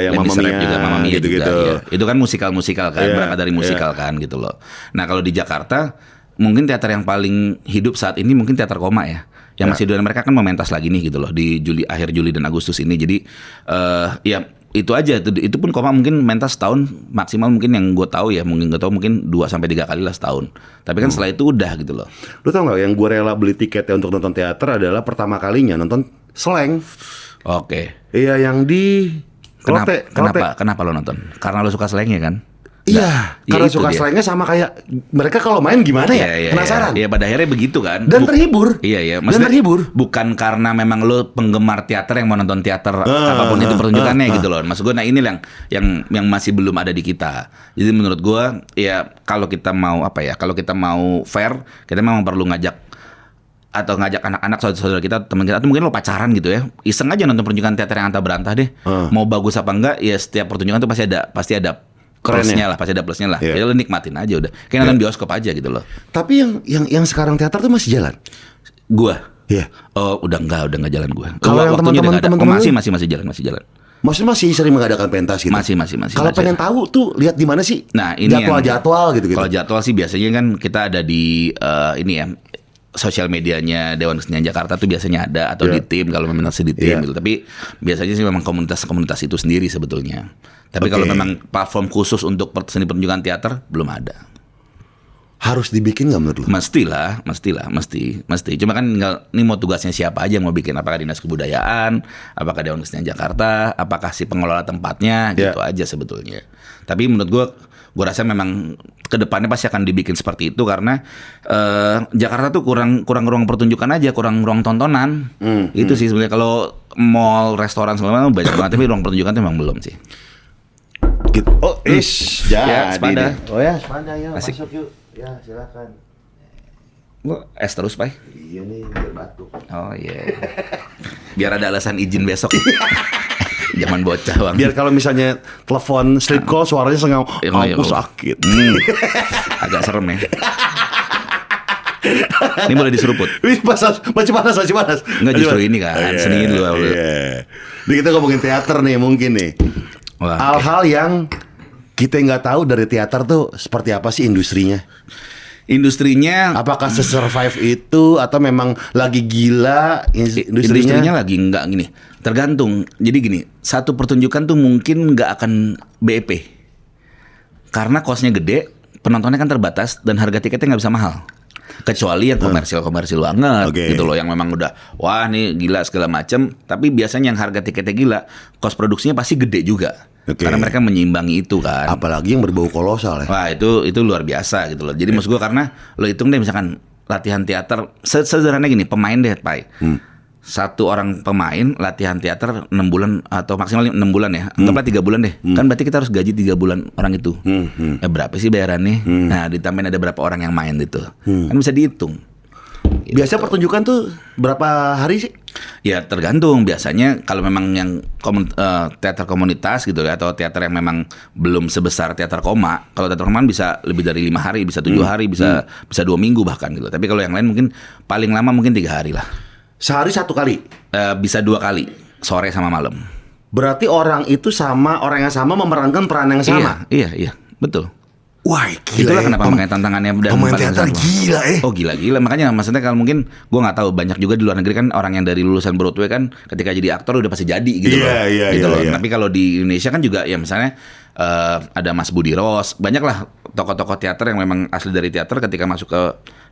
yang Mamma Mia gitu. Itu kan musikal kan, berangkat dari musikal kan gitu loh. Nah, kalau di Jakarta mungkin teater yang paling hidup saat ini mungkin teater Koma ya. Yang masih dan mereka kan mementas lagi nih gitu loh di akhir Juli dan Agustus ini. Jadi ya itu aja, itu pun Koma mungkin mentas setahun maksimal, mungkin yang gue tahu ya, mungkin 2-3 kali lah setahun. Tapi kan setelah itu udah gitu loh. Lu tau nggak yang gue rela beli tiketnya untuk nonton teater adalah pertama kalinya nonton Slank. Oke. Iya, yang di Klote. Kenapa lo nonton? Karena lo suka Slanknya kan? Iya, karena suka slangnya sama kayak mereka kalau main gimana ya? Penasaran. Iya, pada akhirnya begitu kan. Dan terhibur. Iya. Dan terhibur. Bukan karena memang lo penggemar teater yang mau nonton teater apapun itu pertunjukannya gitu loh. Maksud gue, nah ini yang masih belum ada di kita. Jadi menurut gue ya kalau kita mau kalau kita mau fair, kita memang perlu ngajak anak-anak saudara kita, teman kita, atau mungkin lo pacaran gitu ya, iseng aja nonton pertunjukan teater yang antah berantah deh. Mau bagus apa enggak ya, setiap pertunjukan tuh pasti ada plusnya lah, pasti ada plusnya lah. Ya lo nikmatin aja udah. Kayak nonton bioskop aja gitu loh. Tapi yang sekarang teater tuh masih jalan? Gua? Iya. Oh, udah enggak jalan gua. Kalau yang teman-teman masih jalan. Maksudnya masih sering mengadakan pentas gitu? Masih. Kalau pengen tahu tuh lihat di mana sih? Nah, ini jadwal gitu. Kalau jadwal sih biasanya kan kita ada di ini ya, sosial medianya Dewan Kesenian Jakarta tuh biasanya ada, atau di tim kalau memang masih di tim gitu. Tapi biasanya sih memang komunitas itu sendiri sebetulnya. Tapi kalau memang platform khusus untuk seni pertunjukan teater belum ada. Harus dibikin nggak menurut lu? Mesti. Cuma kan ini mau tugasnya siapa aja yang mau bikin? Apakah Dinas Kebudayaan, apakah Dewan Kesenian Jakarta, apakah si pengelola tempatnya, gitu aja sebetulnya. Tapi menurut gue rasa memang kedepannya pasti akan dibikin seperti itu karena Jakarta tuh kurang ruang pertunjukan aja, kurang ruang tontonan. Itu sih sebenarnya. Kalau mall, restoran segala macam banyak banget, tapi ruang pertunjukan tuh memang belum sih. Gitu. Oh, jadi. Sepada. Oh ya, sepada ya. Masuk yuk. Ya, silakan. Es terus, Pak? Iya nih, biar batuk. Oh iya. Biar ada alasan izin besok. Zaman bocah bang. Biar kalau misalnya telepon sleep call suaranya sengau, aku sakit. Agak serem ya. Ini boleh diseruput. Masih panas. Enggak, justru ini kan seni dulu. Ini kita ngomongin teater nih mungkin nih. Hal-hal yang kita nggak tahu dari teater tuh seperti apa sih industrinya? Apakah se-survive itu atau memang lagi gila industrinya lagi nggak gini. Tergantung. Jadi gini, satu pertunjukan tuh mungkin nggak akan BEP karena cost-nya gede, penontonnya kan terbatas dan harga tiketnya nggak bisa mahal. Kecuali yang komersil banget gitu loh, yang memang udah wah nih gila segala macem. Tapi biasanya yang harga tiketnya gila, cost produksinya pasti gede juga. Karena mereka menyeimbangi itu kan. Apalagi yang berbau kolosal ya. Wah itu luar biasa gitu loh. Jadi maksud gue, karena lo hitung deh misalkan latihan teater sederhana gini, pemain deh Pak. Satu orang pemain latihan teater 6 bulan atau maksimal 6 bulan ya. Anggaplah 3 bulan deh. Kan berarti kita harus gaji 3 bulan orang itu. Berapa sih bayarannya? Nah, ditambahin ada berapa orang yang main gitu. Kan bisa dihitung. Biasa pertunjukan tuh berapa hari sih? Ya tergantung, biasanya kalau memang yang teater komunitas gitu ya, atau teater yang memang belum sebesar teater koma. Kalau teater koma bisa lebih dari 5 hari, bisa 7 hari, bisa 2 minggu bahkan gitu. Tapi kalau yang lain mungkin paling lama mungkin 3 hari lah. Sehari 1 kali? Bisa 2 kali, sore sama malam. Berarti orang yang sama memerankan peran yang sama? Iya, betul. Wah, gila. Itulah kenapa makanya tantangannya dan pemain teater gila Oh gila. Makanya maksudnya kalau mungkin gue nggak tahu, banyak juga di luar negeri kan orang yang dari lulusan Broadway kan ketika jadi aktor udah pasti jadi gitu loh. Gitu loh. Tapi kalau di Indonesia kan juga ya misalnya ada Mas Budi Ros, banyak lah tokoh-tokoh teater yang memang asli dari teater ketika masuk ke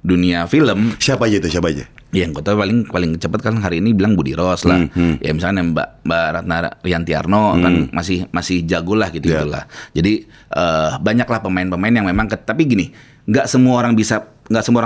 dunia film. Siapa aja? Ya, yang gue tahu paling cepat kan hari ini bilang Budi Ros lah. Ya misalnya Mbak Ratna Riantiarno kan masih jago lah gitu lah. Jadi banyaklah pemain-pemain yang memang tapi gini, nggak semua orang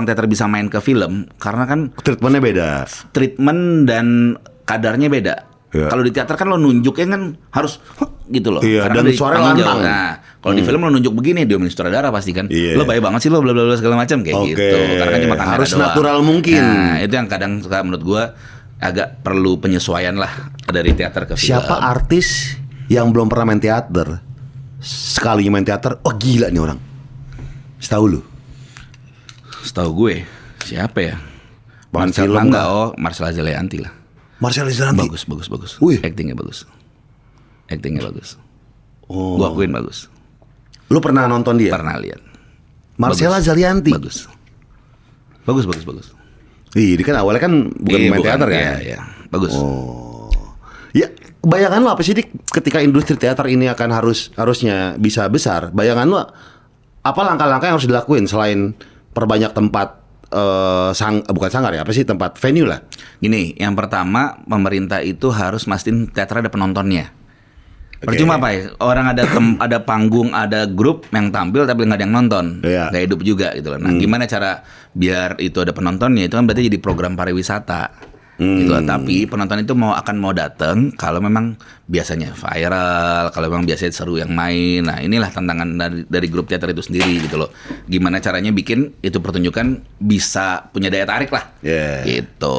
teater bisa main ke film karena kan treatmentnya beda. Treatment dan kadarnya beda. Ya. Kalau di teater kan lo nunjuknya kan harus gitu loh. Iya, karena dan suara lantang. Nah, kalau di film lo nunjuk begini, dia sutradara pasti kan. Iya. Lo baik banget sih lo bla bla bla segala macam kayak gitu. Karena kan cuma kamera harus doang. natural mungkin. Nah, itu yang kadang suka menurut gua agak perlu penyesuaian lah dari teater ke film. Siapa artis yang belum pernah main teater? Sekali main teater, oh gila nih orang. Setahu lu? Setahu gue, siapa ya? Marcel Tangga, Marcella Zalianty lah. Marcella Zalianty. Bagus. Wih. Actingnya bagus. Oh. Gua akuin bagus. Lu pernah nonton dia? Pernah lihat. Marcella Zalianty. Bagus. Iya, dia kan awalnya kan bukan main teater kan? Iya. Bagus. Oh. Ya, bayangan lu apa sih, Dik, ketika industri teater ini akan harusnya bisa besar? Bayangan lu apa langkah-langkah yang harus dilakuin selain perbanyak tempat bukan sanggar ya, apa sih, tempat venue lah? Gini, yang pertama pemerintah itu harus mastiin teater ada penontonnya. Percuma apa ya? Orang ada panggung, ada grup yang tampil tapi nggak ada yang nonton, nggak hidup juga gitu loh. Nah, gimana cara biar itu ada penontonnya? Itu kan berarti jadi program pariwisata. Gitu loh. Tapi penonton itu akan mau datang kalau memang biasanya viral, kalau memang biasanya seru yang main. Nah, inilah tantangan dari grup teater itu sendiri gitu loh. Gimana caranya bikin itu pertunjukan bisa punya daya tarik lah. Gitu.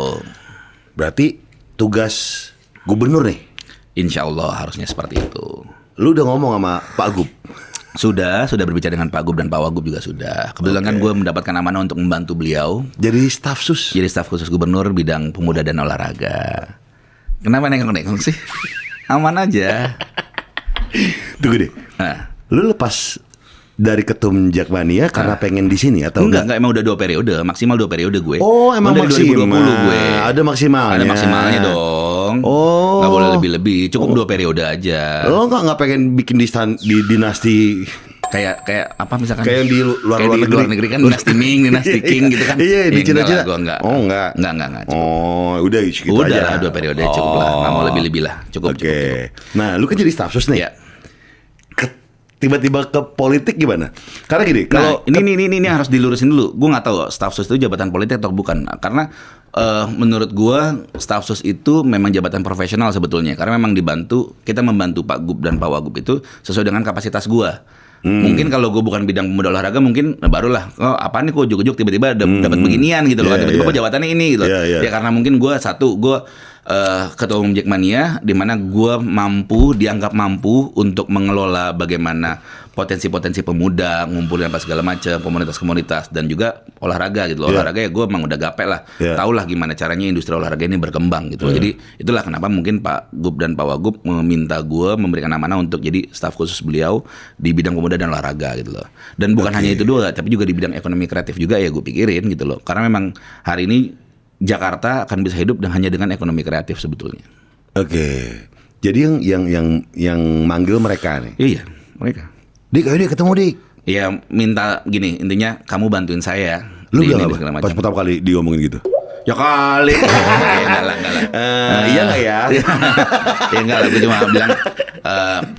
Berarti tugas gubernur nih. Insya Allah harusnya seperti itu. Lu udah ngomong sama Pak Gub? Sudah berbicara dengan Pak Gub dan Pak Wagub juga sudah. Kebetulan kan gue mendapatkan amanah untuk membantu beliau. Jadi staf khusus gubernur bidang pemuda dan olahraga. Kenapa nengok-nengok sih? Aman aja. Tunggu deh. Lu lepas dari ketum Jakmania karena pengen di sini atau enggak, emang udah 2 periode, maksimal 2 periode gue. Oh, emang dari maksimal. 2020 gue. Ada maksimalnya. Ada maksimalnya dong. Oh. Nggak boleh lebih-lebih, cukup 2 periode aja. Lo nggak pengen bikin di dinasti kayak apa misalkan? Kayak di luar negeri kan dinasti Ming, dinasti King gitu kan. Iya, di Cina-Cina. Enggak. Oh, enggak. Enggak. Oh, udah gitu aja. Udah 2 periode cukup lah, nggak mau lebih-lebih lah. Cukup. Nah, lu kan jadi staf sus nih. Iya. Tiba-tiba ke politik gimana? Karena gini, kalau ini harus dilurusin dulu. Gue nggak tahu staf sus itu jabatan politik atau bukan. Karena menurut gue staf sus itu memang jabatan profesional sebetulnya. Karena memang kita membantu Pak Gub dan Pak Wagub itu sesuai dengan kapasitas gue. Mungkin kalau gue bukan bidang pemuda olahraga mungkin barulah apa nih kok ujuk-ujuk tiba-tiba dapat beginian gitu loh. Tiba-tiba kok jabatannya ini gitu. Ya karena mungkin gue ketua umum Jakmania, di mana gue dianggap mampu untuk mengelola bagaimana potensi-potensi pemuda, ngumpulin apa segala macam, komunitas-komunitas dan juga olahraga gitu loh. Olahraga ya gue emang udah gape lah, tau lah gimana caranya industri olahraga ini berkembang gitu. Jadi itulah kenapa mungkin Pak Gub dan Pak Wagub meminta gue memberikan amanah untuk jadi staf khusus beliau di bidang pemuda dan olahraga gitu loh. Dan bukan hanya itu doang, tapi juga di bidang ekonomi kreatif juga ya gue pikirin gitu loh. Karena memang hari ini Jakarta akan bisa hidup hanya dengan ekonomi kreatif sebetulnya. Oke. Jadi yang manggil mereka nih. Iya, mereka. Dik, ayo Dik, ketemu Dik. Iya, minta gini, intinya kamu bantuin saya. Lu bilang apa? Pas pertama kali diomongin gitu. Ya kali. Enggak lah. Iya nggak ya? Ya enggak lah, gue cuma bilang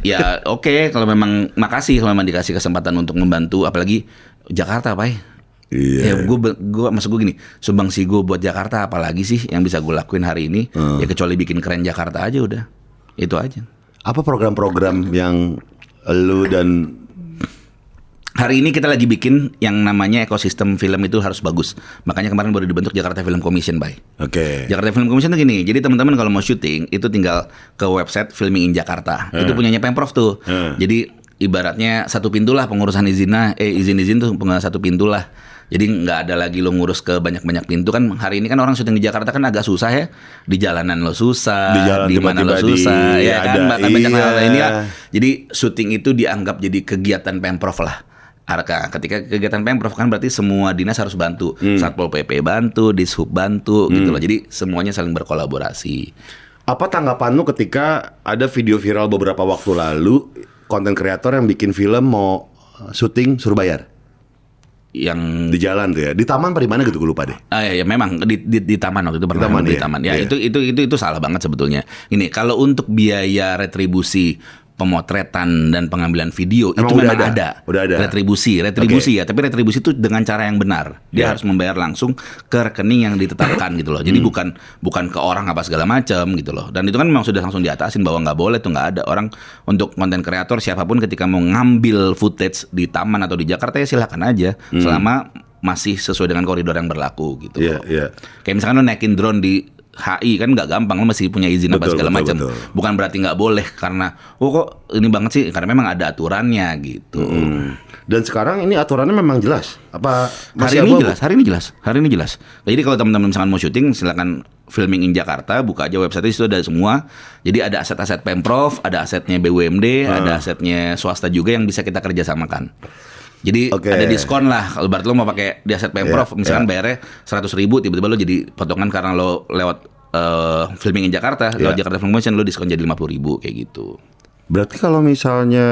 ya oke, kalau memang makasih kalau memang dikasih kesempatan untuk membantu, apalagi Jakarta, Pak. Iya. Ya gue maksud gue gini, sumbangsi gue buat Jakarta apalagi sih yang bisa gue lakuin hari ini? Ya kecuali bikin keren Jakarta aja udah. Itu aja. Apa program-program yang lu dan Hari ini kita lagi bikin yang namanya ekosistem film itu harus bagus. Makanya kemarin baru dibentuk Jakarta Film Commission, Bay. Oke. Jakarta Film Commission tuh gini. Jadi teman-teman kalau mau syuting itu tinggal ke website Filming in Jakarta. Itu punyanya Pemprov tuh. Jadi ibaratnya satu pintu lah pengurusan izin tuh satu pintu lah. Jadi nggak ada lagi lo ngurus ke banyak-banyak pintu kan. Hari ini kan orang syuting di Jakarta kan agak susah ya. Di jalanan lo susah, di mana lo susah, ya kan. Bahkan banyak hal ini ya. Jadi syuting itu dianggap jadi kegiatan Pemprov lah. Ketika kegiatan Pemprov kan berarti semua dinas harus bantu. Satpol PP bantu, Dishub bantu gitu loh. Jadi semuanya saling berkolaborasi. Apa tanggapan lu ketika ada video viral beberapa waktu lalu konten kreator yang bikin film mau syuting suruh bayar? Yang di jalan tuh ya, di taman apa di mana gitu gue lupa deh. Ya memang di taman waktu itu pernah di taman. Ya, itu salah banget sebetulnya. Ini kalau untuk biaya retribusi pemotretan dan pengambilan video emang itu memang ada. Udah ada. Retribusi okay. Ya, tapi retribusi itu dengan cara yang benar. Dia harus membayar langsung ke rekening yang ditetapkan gitu loh. Jadi bukan ke orang apa segala macam gitu loh. Dan itu kan memang sudah langsung diatasin bahwa nggak boleh tuh, nggak ada orang untuk konten kreator siapapun ketika mau ngambil footage di taman atau di Jakarta ya silakan aja selama masih sesuai dengan koridor yang berlaku gitu. Iya. Kayak misalkan lo naikin drone di HI kan nggak gampang, lo masih punya izin apa segala macam. Bukan berarti nggak boleh karena kok ini banget sih, karena memang ada aturannya gitu. Dan sekarang ini aturannya memang jelas. Apa masih Hari ini jelas. Jadi kalau teman-teman misalkan mau syuting silakan Filming in Jakarta, buka aja website itu ada semua. Jadi ada aset-aset Pemprov, ada asetnya BUMD, ada asetnya swasta juga yang bisa kita kerjasamakan. Jadi ada diskon lah kalau berarti lo mau pakai di aset Pemprov, misalkan bayarnya 100.000, tiba-tiba lo jadi potongan karena lo lewat Filming in Jakarta, lewat Jakarta Film Commission lo diskon jadi 50.000 kayak gitu. Berarti kalau misalnya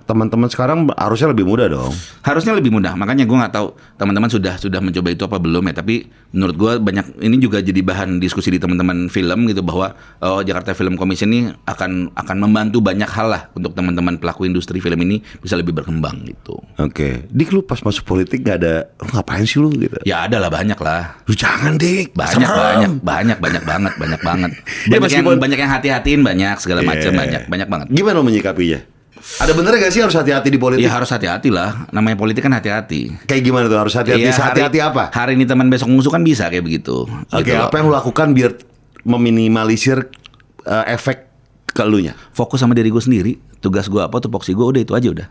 teman-teman sekarang harusnya lebih mudah dong. Harusnya lebih mudah. Makanya gue nggak tahu teman-teman sudah mencoba itu apa belum ya. Tapi menurut gue banyak ini juga jadi bahan diskusi di teman-teman film gitu bahwa Jakarta Film Commission ini akan membantu banyak hal lah untuk teman-teman pelaku industri film ini bisa lebih berkembang gitu. Oke. Dik, lu pas masuk politik nggak ada ngapain sih lu gitu? Ya ada lah, banyak lah. Lu jangan Dik. Banyak banget. Banyak yang hati-hatiin, banyak segala macam, banyak banget. Gimana lo menyikapinya? Ada bener gak sih harus hati-hati di politik? Ya harus hati-hati lah. Namanya politik kan hati-hati. Kayak gimana tuh harus hati-hati? Hati-hati apa? Hari ini teman besok musuh kan bisa kayak begitu. Oke, gitu apa yang lo lakukan biar meminimalisir efek ke elunya? Fokus sama diri gue sendiri. Tugas gue apa, tupoksi gue udah itu aja udah.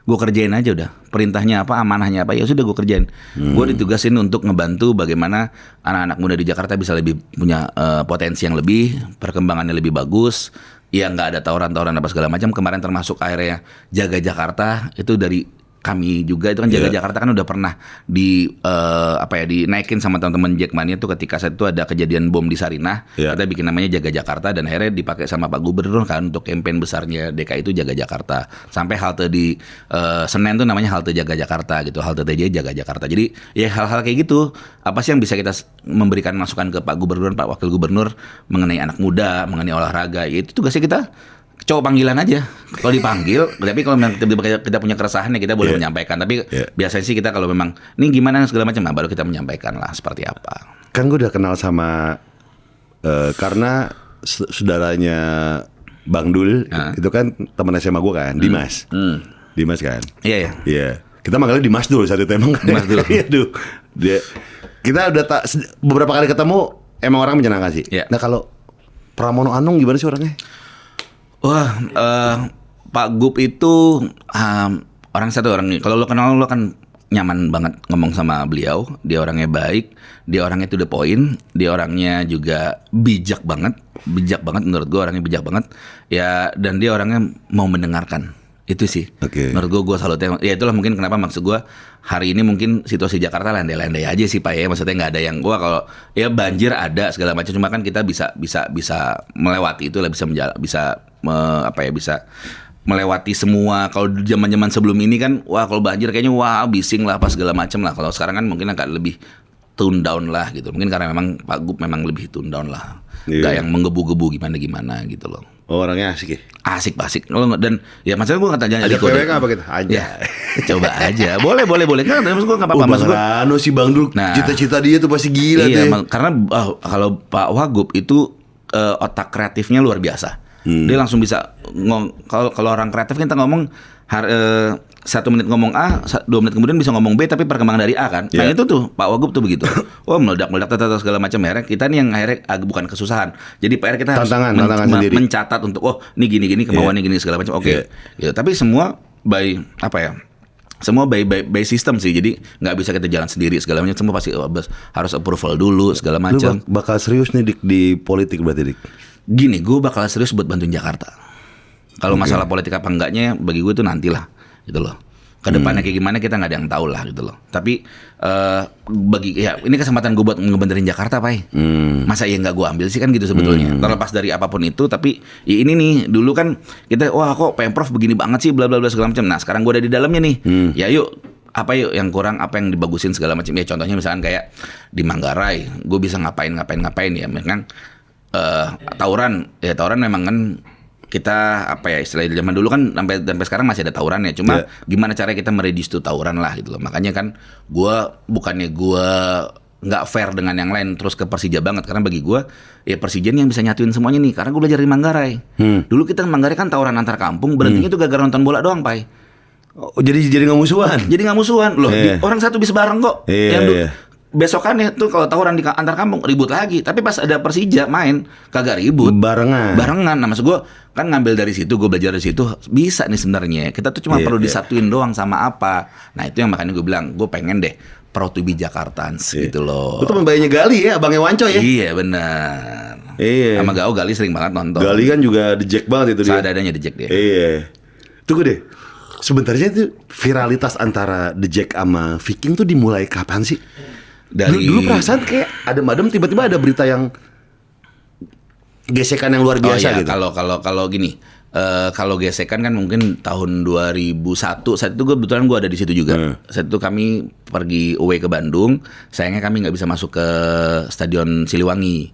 Gue kerjain aja udah. Perintahnya apa, amanahnya apa, ya sudah gue kerjain. Gue ditugasin untuk ngebantu bagaimana anak-anak muda di Jakarta bisa lebih punya potensi yang lebih, perkembangannya lebih bagus. Ya nggak ada tawuran-tawuran apa segala macam. Kemarin termasuk akhirnya Jaga Jakarta itu dari kami juga itu kan Jaga Jakarta kan udah pernah dinaikin sama teman-teman Jackmania tuh ketika saat itu ada kejadian bom di Sarinah. Kita bikin namanya Jaga Jakarta dan akhirnya dipakai sama Pak Gubernur kan untuk kampanye besarnya DKI itu Jaga Jakarta. Sampai halte di Senen tuh namanya halte Jaga Jakarta gitu, halte TJ Jaga Jakarta. Jadi ya hal-hal kayak gitu apa sih yang bisa kita memberikan masukan ke Pak Gubernur, Pak Wakil Gubernur mengenai anak muda, mengenai olahraga. Ya itu tugasnya kita cowok panggilan aja. Kalau dipanggil, tapi kalau memang kita punya keresahan ya kita boleh menyampaikan. Tapi biasanya sih kita kalau memang ini gimana segala macam, baru kita menyampaikan lah seperti apa. Kan gue udah kenal sama karena saudaranya Bang Dul itu kan teman SMA gue kan, Dimas. Dimas kan. Iya. Kita manggilnya Dimas Dul saat itu emang. Dimas Dul. Kita udah beberapa kali ketemu emang orang menyenangkan sih. Nah kalau Pramono Anung gimana sih orangnya? Wah, Pak Gub itu orang satu orang nih. Kalau lo kenal lo kan nyaman banget ngomong sama beliau. Dia orangnya baik, dia orangnya to the point, dia orangnya juga bijak banget menurut gue orangnya bijak banget. Ya dan dia orangnya mau mendengarkan. Itu sih. Menurut gue selalu tengok. Ya itulah mungkin kenapa maksud gue hari ini mungkin situasi Jakarta landai-landai aja sih Pak ya. Maksudnya nggak ada yang kalau ya banjir ada segala macam. Cuma kan kita bisa melewati itu lah, bisa melewati semua. Kalau zaman-zaman sebelum ini kan kalau banjir kayaknya bising lah apa segala macam lah. Kalau sekarang kan mungkin agak lebih tune down lah gitu. Mungkin karena memang Pak Gub memang lebih tune down lah. Gak yang menggebu-gebu gimana gitu loh. Orangnya asik ya? Asik. Dan ya maksudnya gue kata jangan ada PWK apa gitu? Aja. Ya, coba aja. Boleh. Kan maksud gue gak apa-apa. Maksud gue si Bang Dul cita-cita dia tuh pasti gila deh. Karena kalau Pak Wagub itu otak kreatifnya luar biasa. Dia langsung bisa kalau orang kreatif kita ngomong 1 menit ngomong A, 2 menit kemudian bisa ngomong B, tapi perkembangan dari A kan. Nah itu tuh Pak Wagub tuh begitu. Wah meledak-meledak segala macam. Akhirnya kita nih yang akhirnya bukan kesusahan. Jadi PR kita harus mencatat untuk ini gini kemauannya gini segala macam. Oke. Gitu. Tapi semua semua by system sih. Jadi nggak bisa kita jalan sendiri segala macam. Semua pasti harus approval dulu segala macam. Lu bakal serius nih Dik di politik berarti Dik? Gini, gue bakal serius buat bantuin Jakarta. Kalau masalah politik apa enggaknya bagi gue itu nantilah gitu loh. Kedepannya kayak gimana kita nggak ada yang tahu lah gitu loh. Tapi ini kesempatan gue buat ngebenerin Jakarta, Pai. Masa ya nggak gue ambil sih kan gitu sebetulnya. Terlepas dari apapun itu, tapi ya ini nih dulu kan kita kok Pemprov begini banget sih bla bla bla segala macam. Nah sekarang gue ada di dalamnya nih. Ya yuk yang kurang, apa yang dibagusin segala macam. Ya contohnya misalkan kayak di Manggarai, gue bisa ngapain ya. Memang tawuran memang kan. Kita istilahnya zaman dulu kan sampai sekarang masih ada tawuran ya. Cuma gimana cara kita mereduce tuh tawuran lah gitu loh. Makanya kan bukannya gue nggak fair dengan yang lain terus ke Persija banget, karena bagi gue ya Persija yang bisa nyatuin semuanya nih. Karena gue belajar di Manggarai. Dulu kita Manggarai kan tawuran antar kampung, berhentinya tuh gara-gara nonton bola doang, Pai. Jadi nggak musuhan. Jadi nggak musuhan loh. Orang satu bisa bareng kok. Besokannya tuh kalau tawuran di antar kampung ribut lagi. Tapi pas ada Persija main kagak ribut. Barengan. Nah maksud gue kan ngambil dari situ, gue belajar dari situ bisa nih sebenarnya. Kita tuh cuma perlu disatuin doang sama apa. Nah itu yang makanya gue bilang gue pengen deh proud to be Jakartans gitu loh. Itu pembayanya Gali ya, abangnya Wanco ya. Iya benar. Sama Gao, Gali sering banget nonton. Gali kan juga The Jack banget itu dia. Seadanya The Jack dia. Tunggu deh. Sebenarnya itu viralitas antara The Jack sama Viking tuh dimulai kapan sih? Dulu perasaan kayak adem-adem tiba-tiba ada berita yang gesekan yang luar biasa gitu. Kalau gini, kalau gesekan kan mungkin tahun 2001. Saat itu kebetulan gue ada di situ juga. Saat itu kami pergi away ke Bandung. Sayangnya kami nggak bisa masuk ke Stadion Siliwangi.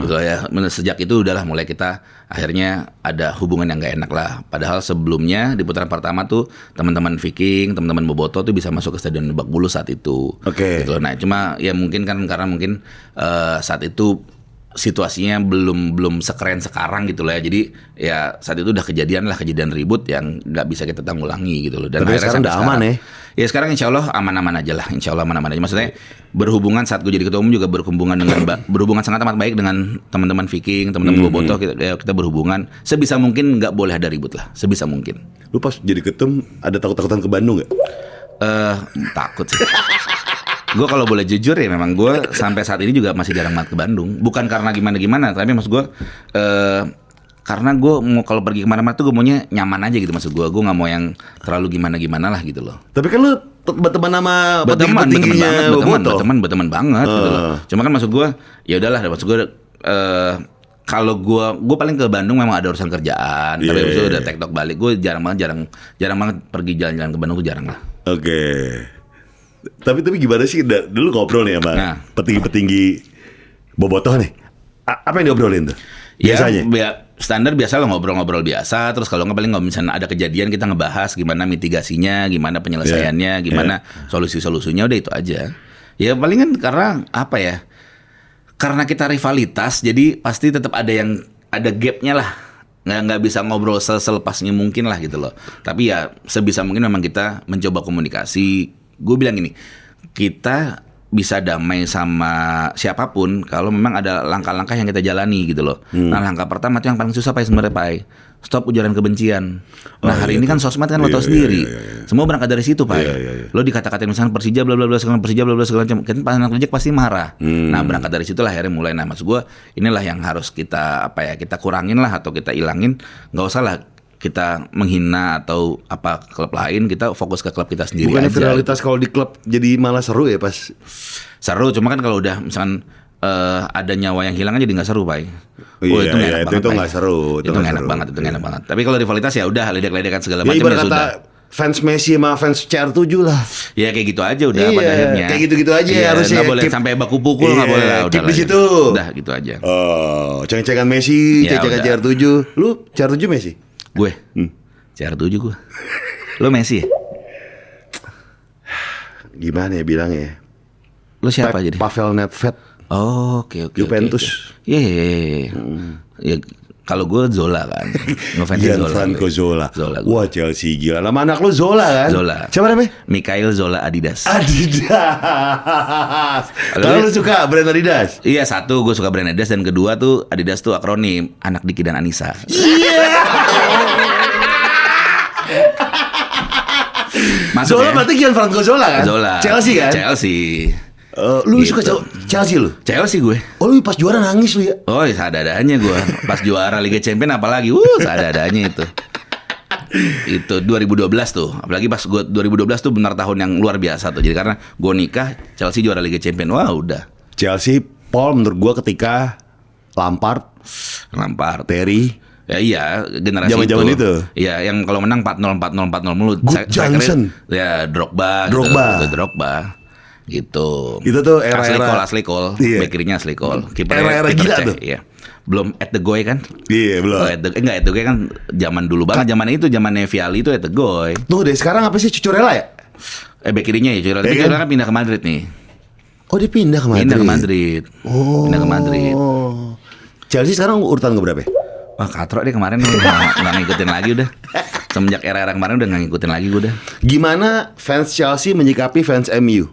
Gitu ya. Sejak itu udahlah mulai kita akhirnya ada hubungan yang nggak enak lah. Padahal sebelumnya di putaran pertama tuh teman-teman Viking, teman-teman Boboto tuh bisa masuk ke Stadion Lebak Bulus saat itu. Gitu. Nah cuma ya mungkin kan karena mungkin saat itu situasinya belum sekeren sekarang gitu lah ya. Jadi ya saat itu udah kejadian ribut yang nggak bisa kita tanggulangi gitu loh. Dan tapi sekarang udah aman ya? Ya sekarang insya Allah aman-aman aja lah. Insya Allah aman-aman aja. Maksudnya berhubungan saat gue jadi ketua umum juga berhubungan sangat amat baik dengan teman-teman Viking, teman-teman Bobotoh. Kita berhubungan sebisa mungkin, nggak boleh ada ribut lah. Sebisa mungkin. Lu pas jadi ketum ada takut-takutan ke Bandung nggak? Takut sih. Gue kalau boleh jujur ya memang gue sampai saat ini juga masih jarang banget ke Bandung. Bukan karena gimana-gimana, tapi maksud gue karena gue mau kalau pergi kemana-mana tuh gue maunya nyaman aja gitu. Maksud gue nggak mau yang terlalu gimana-gimana lah gitu loh. Tapi kan lu berteman sama petingginya berteman banget gitu loh. Cuma kan maksud gue ya udahlah, maksud gue kalau gue paling ke Bandung memang ada urusan kerjaan. Tapi abis itu udah tektok balik. Gue jarang banget pergi jalan-jalan ke Bandung tuh jarang lah. Tapi gimana sih dulu ngobrol nih sama petinggi Bobotoh nih? Apa yang diobrolin tuh? Biasanya? Ya, standar biasa lah, ngobrol-ngobrol biasa. Terus kalau nggak paling misalnya ada kejadian kita ngebahas gimana mitigasinya, gimana penyelesaiannya, gimana solusi-solusinya, udah itu aja. Ya paling kan karena apa ya? Karena kita rivalitas, jadi pasti tetap ada gapnya lah. Nggak bisa ngobrol selepasnya mungkin lah gitu loh. Tapi ya sebisa mungkin memang kita mencoba komunikasi. Gue bilang gini, kita bisa damai sama siapapun kalau memang ada langkah-langkah yang kita jalani gitu loh. Nah langkah pertama itu yang paling susah sebenarnya Pak. Stop ujaran kebencian. Nah hari ini kan sosmed kan lo tau sendiri. Semua berangkat dari situ Pak. Lo dikata-katain misalnya Persija bla bla bla segala macam, kan anak rejek pasti marah. Nah berangkat dari situ lah akhirnya mulai. Nah maksud gue inilah yang harus kita kita kurangin lah atau kita ilangin. Nggak usah lah kita menghina atau apa klub lain, kita fokus ke klub kita sendiri. Bukannya aja. Viralitas kalau di klub jadi malah seru ya pas? Seru, cuma kan kalau udah misalkan ada nyawa yang hilang aja jadi nggak seru Pak. Itu nggak seru. Itu nggak enak banget, Tapi kalau rivalitas ya udah ledek-ledekan segala macam ya sudah. Fans Messi sama fans CR7 lah. Ya kayak gitu aja udah pada akhirnya. Kayak gitu-gitu aja harusnya. Nggak boleh sampai baku pukul, nggak boleh lah. Udah di situ. Udah gitu aja. Ceng-cengan Messi, ceng-cengan CR7. Lu CR7 Messi? Gue CR7 gue. Lo Messi ya? Gimana ya bilangnya? Lo siapa jadi? Pavel Nedved. Oke. Juventus. Iya. Ya Kalau gue Zola kan, ngefans Zola. Gianfranco Zola. Zola Wah Chelsea gila. Nama anak lu Zola kan? Zola. Siapa namanya? Mikhail Zola Adidas. Kalau lu suka brand Adidas? Iya, satu gue suka brand Adidas, dan kedua tuh Adidas tuh akronim anak Diki dan Anissa. Iya. Zola berarti Gianfranco Zola kan? Zola. Chelsea kan? Chelsea. Lu Gitu. suka Chelsea lu? Chelsea gue. Oh lu pas juara nangis lu ya? Oh, ya seadanya gue. Pas juara Liga Champions apalagi, seadanya itu. Itu 2012 tuh. Apalagi pas gue 2012 tuh benar tahun yang luar biasa tuh. Jadi karena gue nikah, Chelsea juara Liga Champions. Wah, udah. Chelsea, Paul menurut gua ketika Lampard, Terry, ya iya, generasi zaman-zaman itu. Iya, yang kalau menang 4-0 mulu. Good Johnson. Ya, Drogba. Gitu. Itu tuh era-era Asli Cole. Iya. Back kirinya Asli Cole. Era-era gila tuh. Iya. Belum at the goy kan? Iya, belum. Enggak, at the goy kan zaman dulu banget. Zamannya itu zamannya Vialli itu at the goy. Tuh deh, sekarang apa sih Cucurella ya? Back kirinya ya Cucurella. Cucurella kan pindah ke Madrid nih. Oh, dia pindah ke Madrid. Pindah ke Madrid. Chelsea sekarang urutan berapa? Wah, katrok deh kemarin nggak ngikutin lagi udah. Semenjak era-era kemarin udah nggak ngikutin lagi gue udah. Gimana fans Chelsea menyikapi fans MU?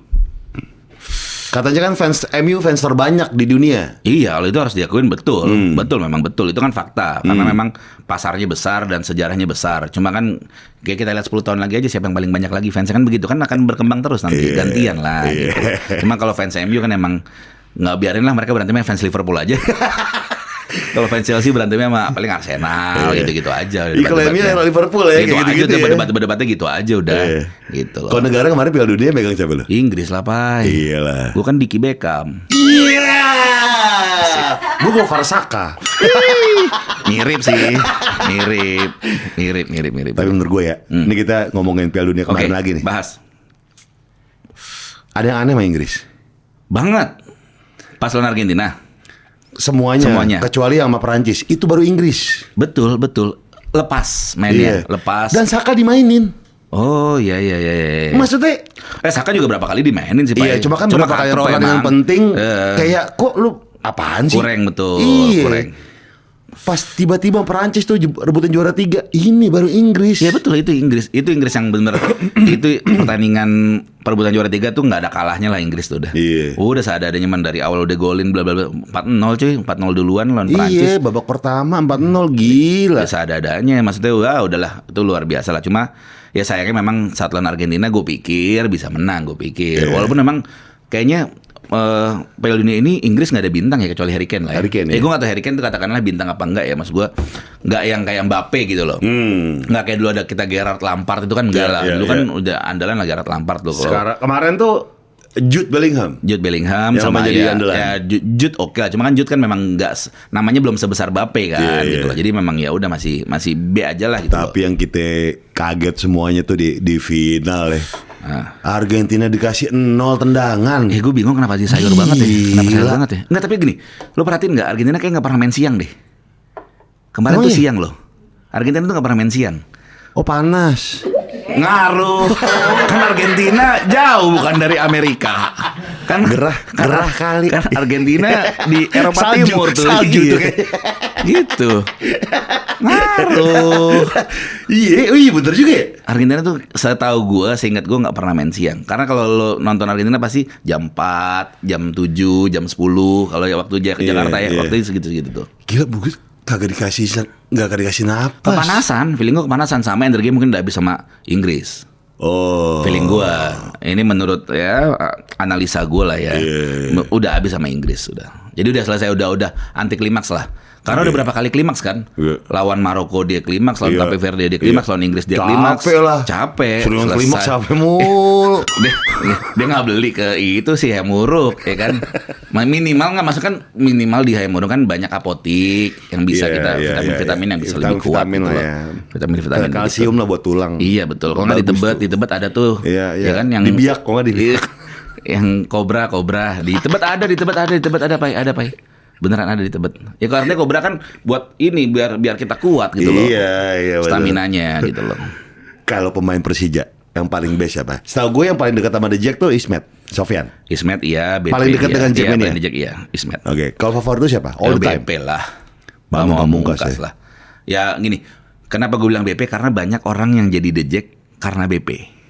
Katanya kan fans MU fans terbanyak di dunia. Iya, kalau itu harus diakuin betul. Betul, memang betul. Itu kan fakta. Karena memang pasarnya besar dan sejarahnya besar. Cuma kan kayak kita lihat 10 tahun lagi aja siapa yang paling banyak lagi fansnya kan begitu. Kan akan berkembang terus nanti. Gantian lah gitu. Cuma kalau fans MU kan emang nggak biarin lah mereka berantemnya fans Liverpool aja. Kalau fans Chelsea berantemnya sama paling Arsenal gitu-gitu aja. Kalau MU Liverpool ya gitu kayak gitu ya. Debat-debatnya gitu aja udah. Gitu loh. Kalau negara kemarin Piala Dunia megang siapa lu? Inggris lah, Pai. Iyalah. Gue kan Diki Beckham. Iya. Gue Farsaka. Mirip sih. Mirip. Tapi menurut gue ya, ini kita ngomongin Piala Dunia kemarin lagi nih. Bahas. Ada yang aneh sama Inggris. Banget. Pas lawan Argentina. Semuanya. Kecuali sama Perancis. Itu baru Inggris. Betul. Lepas mainnya, lepas. Dan Saka dimainin. Oh iya. Maksudnya Saka juga berapa kali dimainin sih, Pak? Iya, cuma kan berapa kali pertandingan penting kayak kok lu apaan sih? Kurang betul. Iya. Kurang. Pas tiba-tiba Perancis tuh rebutin juara 3, ini baru Inggris. Ya betul, itu Inggris yang bener. Itu pertandingan perebutan juara 3 tuh nggak ada kalahnya lah Inggris tuh udah. Iya. Udah seadanya man dari awal udah golin bla bla bla 4-0 cuy, 4-0 duluan lawan Perancis. Iya, babak pertama 4-0 gila. Ya seadanya, maksudnya wah udahlah itu luar biasa lah. Cuma ya sayangnya memang saat lawan Argentina gue pikir bisa menang, walaupun memang kayaknya Piala Dunia ini Inggris nggak ada bintang ya kecuali Harry Kane lah. Harry Kane, gue nggak tahu Harry Kane itu katakanlah bintang apa enggak ya, mas gue nggak yang kayak Mbappe gitu loh. Nggak kayak dulu ada kita Gerrard Lampard itu kan enggak lah. Dulu kan udah andalan lah Gerrard Lampard loh. Sekarang kemarin tuh Jude Bellingham sama jadi andalan. Ya Jude oke lah. Cuma kan Jude kan memang nggak namanya belum sebesar Mbappe kan gitu loh. Jadi memang ya udah masih B aja lah gitu. Tapi yang kita kaget semuanya tuh di final ya. Argentina dikasih 0 tendangan. Gue bingung kenapa sih sayur banget ya. Kenapa sayur banget ya? Enggak, tapi gini, lo perhatiin nggak Argentina kayak nggak pernah main siang deh. Kemarin tuh siang loh. Argentina tuh nggak pernah main siang. Oh panas. Ngaruh. Kan Argentina jauh bukan dari Amerika. Kan gerah kali. Kan Argentina di Eropa Timur tuh. Salju tuh kayak. Gitu. Ngaruh. Iya bener juga ya. Argentina tuh setahu gue, seingat gue nggak pernah main siang. Karena kalau lo nonton Argentina pasti jam 4, jam 7, jam 10. Kalau ya waktu ke Jakarta ya, waktu itu segitu-segitu tuh. Gila Bugis, kagak dikasih napas. Kepanasan, feeling gue kepanasan. Sama energi mungkin udah habis sama Inggris. Oh. Feeling gue. Ini menurut ya analisa gue lah ya. Udah habis sama Inggris sudah. Jadi udah selesai, udah anti klimaks lah. Karena udah berapa kali klimaks kan? Lawan Maroko dia klimaks, lawan Cape Verde dia klimaks, lawan Inggris dia klimaks. Capek lah. Suruh klimaks capek mulu. dia nggak beli ke itu sih Hemuruk, ya kan? Minimal nggak masuk kan, minimal di Hemuruk kan banyak apotik yang bisa kita vitamin yang bisa lebih kuat gitu lah. Vitamin kalsium lah buat tulang. Iya betul. Kalau nggak di Tebet ada tuh. Iya kan yang di Biak, kok nggak di Biak. Yang kobra di Tebet ada Pai. Beneran ada di Tebet. Ya karena kobra kan buat ini biar kita kuat gitu loh. Iya Staminanya gitu loh. Kalau pemain Persija yang paling best siapa? Setahu gue yang paling dekat sama The Jack tuh Ismet Sofyan. Ismet iya, BP. Paling dekat dengan Jack ini. Iya, Ismet. Oke, kalau favorit itu siapa? All the time. BP lah. Pamungkas lah. Ya gini, kenapa gue bilang BP? Karena banyak orang yang jadi The Jack karena BP.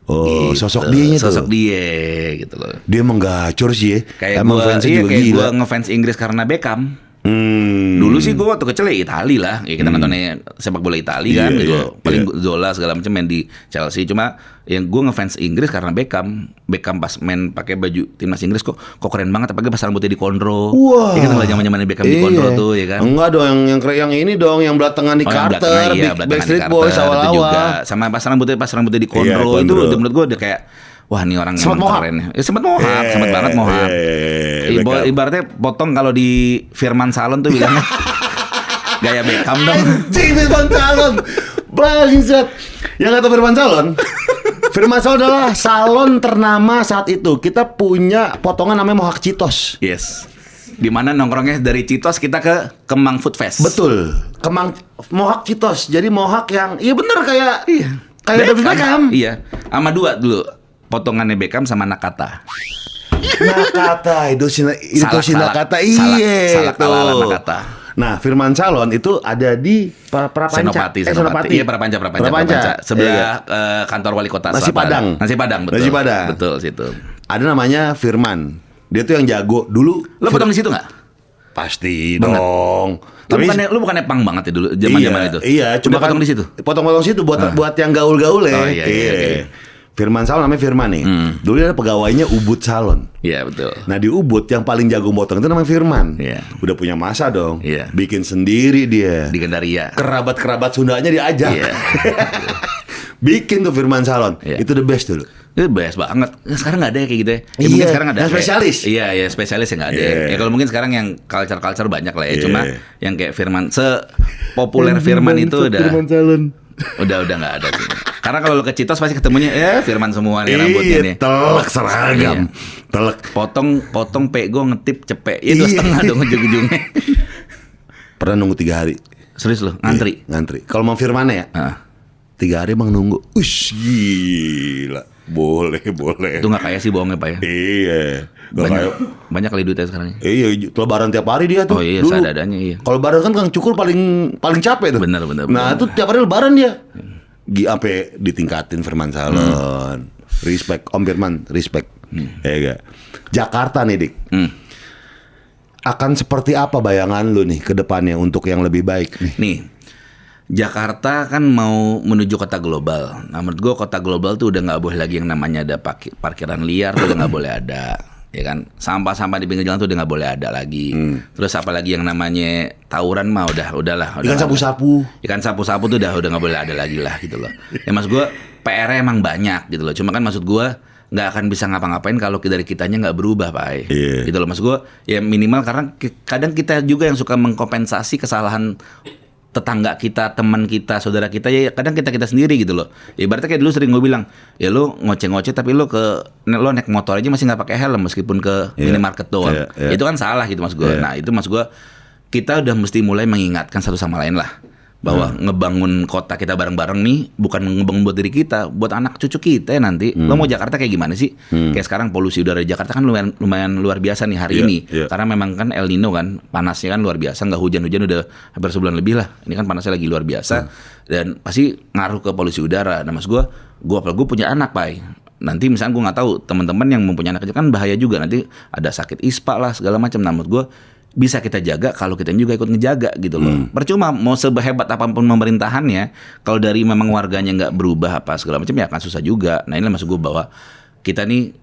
Oh, gitu. sosok dia tuh. Sosok dia gitu loh. Dia emang gacor sih ya. Kayak gue ngefans Inggris karena Beckham. Dulu sih gue waktu kecil ya Itali lah, ya kita nontonnya sepak bola Itali kan, gitu. Paling Zola segala macam main di Chelsea. Cuma yang gue ngefans Inggris karena Beckham pas main pakai baju timnas Inggris kok keren banget, apalagi pas rambutnya dikondro. Wah. Ya kan kalau zaman Beckham dikondro tuh ya kan. Enggak dong, yang ini dong, yang belakangan di Carter, Backstreet Boys awal-awal. Sama pas rambutnya dikondro itu menurut gue udah kayak wah ini orang yang keren ya. Sempat banget mohak. Ibaratnya potong kalau di Firman Salon tuh bilangnya gaya Beckham dong. Anjing Firman Salon. Bangsat. Yang kata Firman Salon. Firman Salon adalah salon ternama saat itu. Kita punya potongan namanya Mohawk Cheetos. Yes. Di mana nongkrongnya dari Cheetos kita ke Kemang Food Fest. Betul. Kemang Mohawk Cheetos. Jadi Mohawk yang bener kayak David Beckham. Iya. Sama dua dulu. Potongannya Beckham sama Nakata. Nakata, itu Nakata. Iya, Salah Nakata. Nah, Firman Salon itu ada di Prapanca. Senopati. Iya, Prapanca. Sebelah kantor wali kota. Nasi Padang, betul. Nasi Padang. Betul, situ. Ada namanya Firman. Dia tuh yang jago dulu. Lo potong di situ nggak? Pasti dong. Lu bukannya pang banget ya dulu zaman itu? Iya, cuma potong di situ. Potong situ buat yang gaul-gaul ya. Oh, iya. Firman Salon namanya Firman nih. Dulu dia ada pegawainya Ubud Salon. Iya, betul. Nah, di Ubud yang paling jago motong itu namanya Firman. Iya. Udah punya masa dong. Iya. Bikin sendiri dia. Di Gandaria. Kerabat Sundanya diajak. Iya. Bikin tuh Firman Salon. Iya. Itu the best dulu. Itu best banget. Sekarang nggak ada ya kayak gitu ya. Mungkin sekarang ada. Yang spesialis. Iya, spesialis yang nggak ada. Ya kalau mungkin sekarang yang culture banyak lah ya. Cuma yang kayak Firman, sepopuler Firman itu udah. Firman Salon. Udah nggak ada sih. Karena kalau ke Cheetos pasti ketemunya Firman semua nih rambutnya nih. Telek seragam. Telek. Potong pego ngetip cepek. Ya 2,5 dong ujung-ujungnya. Pernah nunggu 3 hari. Serius loh, ngantri. Ngantri. Kalau mau Firman ya? 3 hari emang nunggu. Ush, gila. Boleh. Itu nggak kayak sih bohongnya Pak ya. Iya. Banyak kali duitnya sekarang. Iya, lebaran tiap hari dia tuh. Oh iya, seadanya iya. Kalau lebaran kan Kang Cukur paling capek tuh. Bener. Nah, itu tiap hari lebaran dia. Sampai ditingkatin Firman Salon. Respect Om Firman, respect. Ya, Jakarta nih, Dik. Akan seperti apa bayangan lu nih ke depannya untuk yang lebih baik nih? Nih. Jakarta kan mau menuju kota global. Nah, menurut gue kota global tuh udah nggak boleh lagi yang namanya ada parkiran liar tuh udah nggak boleh ada, ya kan? Sampah-sampah di pinggir jalan tuh udah nggak boleh ada lagi. Terus apalagi yang namanya tawuran mah udahlah. Ikan sapu-sapu. Ikan sapu-sapu tuh udah nggak boleh ada lagi lah gitu loh. Ya maksud gue PR-nya emang banyak gitu loh. Cuma kan maksud gue nggak akan bisa ngapa-ngapain kalau dari kitanya nggak berubah Pak. Gitu loh maksud gue. Ya minimal karena kadang kita juga yang suka mengkompensasi kesalahan tetangga kita, teman kita, saudara kita, ya kadang kita sendiri gitu loh. Ya ibaratnya kayak dulu sering gue bilang, ya lu ngoceh-ngoceh tapi lo naik motor aja masih nggak pakai helm meskipun ke minimarket doang. Itu kan salah gitu mas gue. Nah itu mas gue, kita udah mesti mulai mengingatkan satu sama lain lah. Bahwa ngebangun kota kita bareng-bareng nih bukan ngebangun buat diri kita, buat anak cucu kita ya nanti. Lo mau Jakarta kayak gimana sih? Kayak sekarang polusi udara di Jakarta kan lumayan luar biasa nih hari ini. Karena memang kan El Nino kan, panasnya kan luar biasa, nggak hujan-hujan udah hampir sebulan lebih lah. Ini kan panasnya lagi luar biasa dan pasti ngaruh ke polusi udara. Nah mas gue punya anak Pak. Nanti misalnya gue nggak tahu teman-teman yang mempunyai anak kecil kan bahaya juga, nanti ada sakit ispa lah segala macam. Nah menurut gue bisa kita jaga kalau kita juga ikut ngejaga gitu loh. Percuma mau sehebat apapun pemerintahannya, kalau dari memang warganya nggak berubah apa segala macam ya akan susah juga. Nah ini maksud gue bahwa kita nih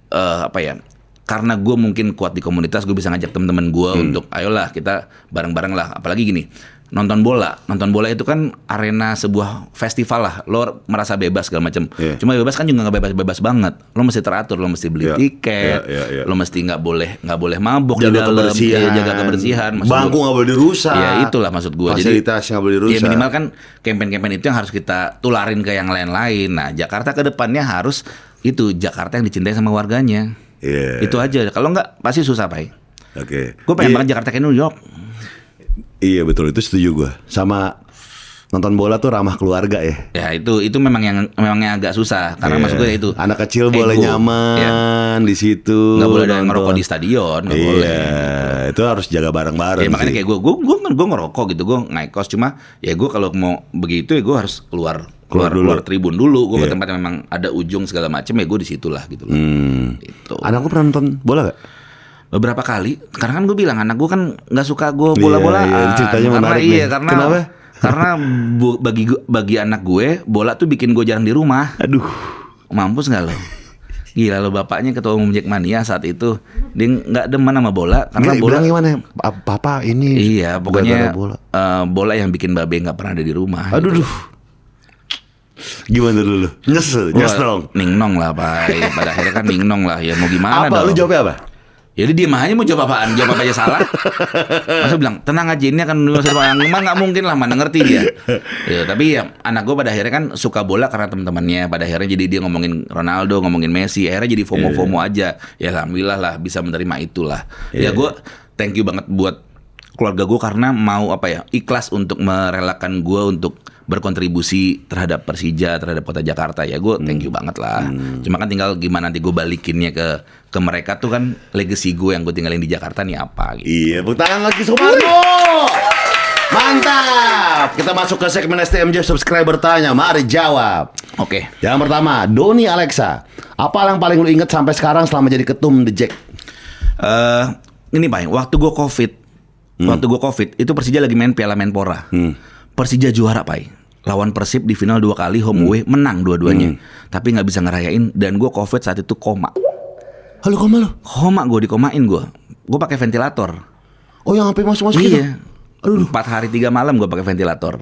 karena gue mungkin kuat di komunitas, gue bisa ngajak teman-teman gue untuk ayolah kita bareng-bareng lah. Apalagi gini, nonton bola itu kan arena sebuah festival lah. Lo merasa bebas segala macam. Cuma bebas kan juga nggak bebas banget. Lo mesti teratur, lo mesti beli tiket, lo mesti nggak boleh mabuk di dalam, jaga kebersihan. Bangku nggak boleh dirusak. Ya itulah maksud gue. Fasilitas nggak boleh dirusak. Ya minimal kan campaign itu yang harus kita tularin ke yang lain-lain. Nah Jakarta ke depannya harus itu Jakarta yang dicintai sama warganya. Itu aja. Kalau nggak pasti susah Pak. Gue pengen banget Jakarta kayak New York. Iya betul, itu setuju gue. Sama nonton bola tuh ramah keluarga ya. Ya itu memangnya agak susah karena maksud gue itu anak kecil boleh nyaman di situ. Nggak boleh ada yang ngerokok di stadion, nggak boleh. itu harus jaga bareng-bareng. Makanya kayak gue ngerokok gitu, gue ngekos, cuma ya gue kalau mau begitu ya gue harus keluar tribun dulu. Gue ke tempat yang memang ada ujung segala macam, ya gue di situ lah gitu loh. Gitu. Anak gue pernah nonton bola gak? Beberapa kali, karena kan gue bilang anak gue kan nggak suka gue bola-bolaan. Iya, ceritanya menarik nih. Kenapa? Karena bagi anak gue bola tuh bikin gue jarang di rumah. Aduh, mampus nggak lo? Gila lo, bapaknya ketua umum Jackmania saat itu, dia nggak demen sama bola karena bola. Gimana? Papa ini. Iya, pokoknya bola yang bikin babe nggak pernah ada di rumah. Aduh, gitu. Gimana dulu? Nyesel dong. Ningnong lah Pak. Pada akhirnya kan ningnong lah. Ya mau gimana apa, dong? Lu jawabnya apa? Ya dia diem aja, mau jawab apaan? Jawab apa aja salah. Masa bilang tenang aja, ini akan masa depan yang nggak mungkin lah, mana ngerti dia. Ya, tapi ya anak gue pada akhirnya kan suka bola karena teman-temannya. Pada akhirnya jadi dia ngomongin Ronaldo, ngomongin Messi. Akhirnya jadi FOMO aja. Ya alhamdulillah lah bisa menerima itulah. Ya gue thank you banget buat keluarga gue karena mau ikhlas untuk merelakan gue untuk berkontribusi terhadap Persija, terhadap Kota Jakarta. Ya gue thank you banget lah. Cuma kan tinggal gimana nanti gue balikinnya ke mereka tuh kan legacy gue yang gue tinggalin di Jakarta nih apa gitu. Iya, tepuk tangan lagi Sumarno. Mantap. Kita masuk ke segmen STMJ subscriber tanya. Mari jawab. Oke. Yang pertama, Doni Alexa. Apa yang paling lu inget sampai sekarang selama jadi ketum The Jack? Ini Pak, waktu gue COVID itu Persija lagi main Piala Menpora. Persija juara Pak. Lawan Persib di final 2 kali home away, menang dua-duanya. Tapi nggak bisa ngerayain, dan gue COVID saat itu koma. Halo, koma lu? Koma, gue dikomain gue. Gue pakai ventilator. Oh, yang sampai masuk-masuk iya. Gitu? Aduh. 4 hari 3 malam gue pakai ventilator.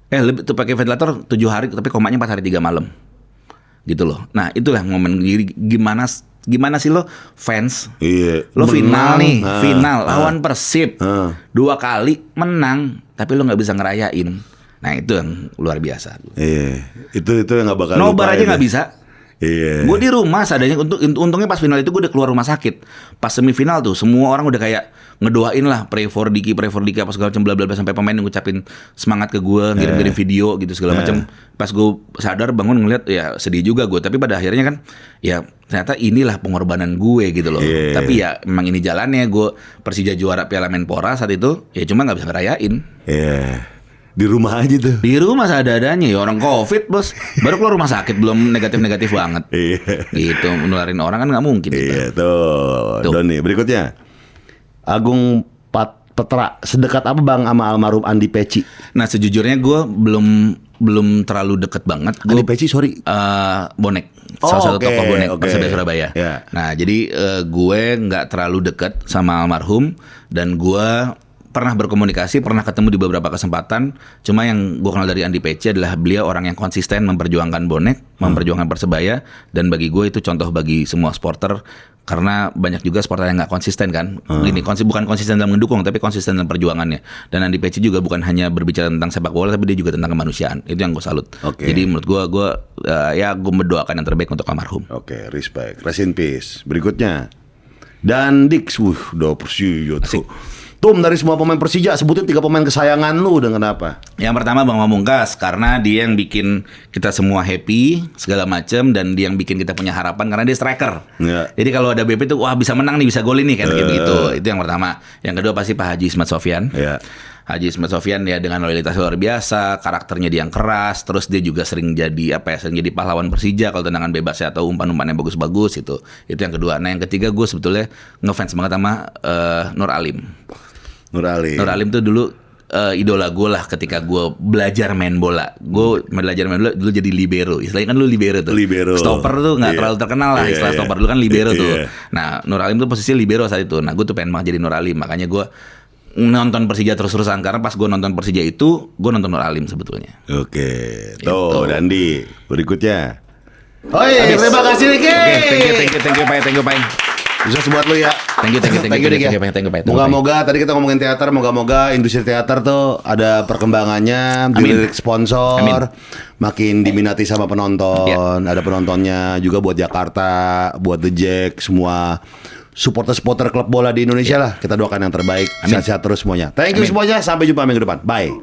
Lebih tuh pakai ventilator 7 hari, tapi komanya 4 hari 3 malam. Gitu loh. Nah, itulah momen gimana sih lo fans? Iya. Lo final nih, final lawan Persib. 2 kali menang, tapi lo nggak bisa ngerayain. Nah, itu yang luar biasa. Iya. Itu yang nggak bakal nobar aja nggak bisa. Iya. Gue di rumah seadanya. Untungnya pas final itu gue udah keluar rumah sakit. Pas semifinal tuh semua orang udah kayak ngedoain lah, pray for Diki apa segala macam bla bla bla, sampai pemain ngucapin semangat ke gue, ngirim video gitu segala macam. Pas gue sadar bangun ngeliat, ya sedih juga gue. Tapi pada akhirnya kan ya ternyata inilah pengorbanan gue gitu loh. Tapi ya memang ini jalannya. Gue Persija juara Piala Menpora saat itu, ya cuma nggak bisa ngerayain. Di rumah aja tuh. Di rumah seadanya, ya orang COVID bos. Baru keluar rumah sakit, belum negatif banget. Gitu, menularin orang kan nggak mungkin. Iya tuh. Doni, berikutnya Agung Petra, sedekat apa bang sama almarhum Andi Peci? Nah sejujurnya gue belum terlalu deket banget. Andi Peci bonek, salah satu tokoh bonek Persebaya Surabaya. Nah jadi gue nggak terlalu deket sama almarhum, dan gue pernah berkomunikasi, pernah ketemu di beberapa kesempatan. Cuma yang gue kenal dari Andi Peci adalah beliau orang yang konsisten memperjuangkan bonek, memperjuangkan Persebaya. Dan bagi gue itu contoh bagi semua supporter. Karena banyak juga supporter yang gak konsisten kan. Bukan konsisten dalam mendukung, tapi konsisten dalam perjuangannya. Dan Andi Peci juga bukan hanya berbicara tentang sepak bola, tapi dia juga tentang kemanusiaan. Itu yang gue salut. Jadi menurut gue mendoakan yang terbaik untuk almarhum. Respect, rest in peace. Berikutnya Dan Dix, udah Persija tuh. Tum, dari semua pemain Persija, sebutin 3 pemain kesayangan lu, dan kenapa? Yang pertama Bang Pamungkas, karena dia yang bikin kita semua happy segala macam, dan dia yang bikin kita punya harapan karena dia striker. Jadi kalau ada BP tuh, wah bisa menang nih, bisa golin nih kan kayak begitu. Itu yang pertama. Yang kedua pasti Pak Haji Ismat Sofyan. Haji Ismat Sofyan ya dengan loyalitas luar biasa, karakternya dia yang keras, terus dia juga sering jadi sering jadi pahlawan Persija kalau tendangan bebasnya atau umpan-umpannya bagus-bagus itu. Itu yang kedua. Nah yang ketiga gue sebetulnya ngefans banget sama Nur Alim. Nur Alim tuh dulu idola gue lah ketika gue belajar main bola. Gue belajar main bola dulu jadi libero. Istilahnya kan lu libero tuh. Stopper tuh nggak terlalu terkenal lah istilah stopper dulu kan libero tuh. Nah Nur Alim tuh posisi libero saat itu. Nah gue tuh pengen banget jadi Nur Alim. Makanya gue nonton Persija terus-terusan. Karena pas gue nonton Persija itu, gue nonton Nur Alim sebetulnya. Tuh Dandi. Berikutnya terima kasih Riki. Thank you Pak. Bisa buat lu ya. Thank you. Moga-moga tadi kita ngomongin teater, moga-moga industri teater tuh ada perkembangannya, dilirik sponsor, makin diminati sama penonton. Ada penontonnya juga buat Jakarta, buat The Jack, semua supporter klub bola di Indonesia lah. Kita doakan yang terbaik. Sehat-sehat terus semuanya. Thank you semuanya. Sampai jumpa minggu depan. Bye.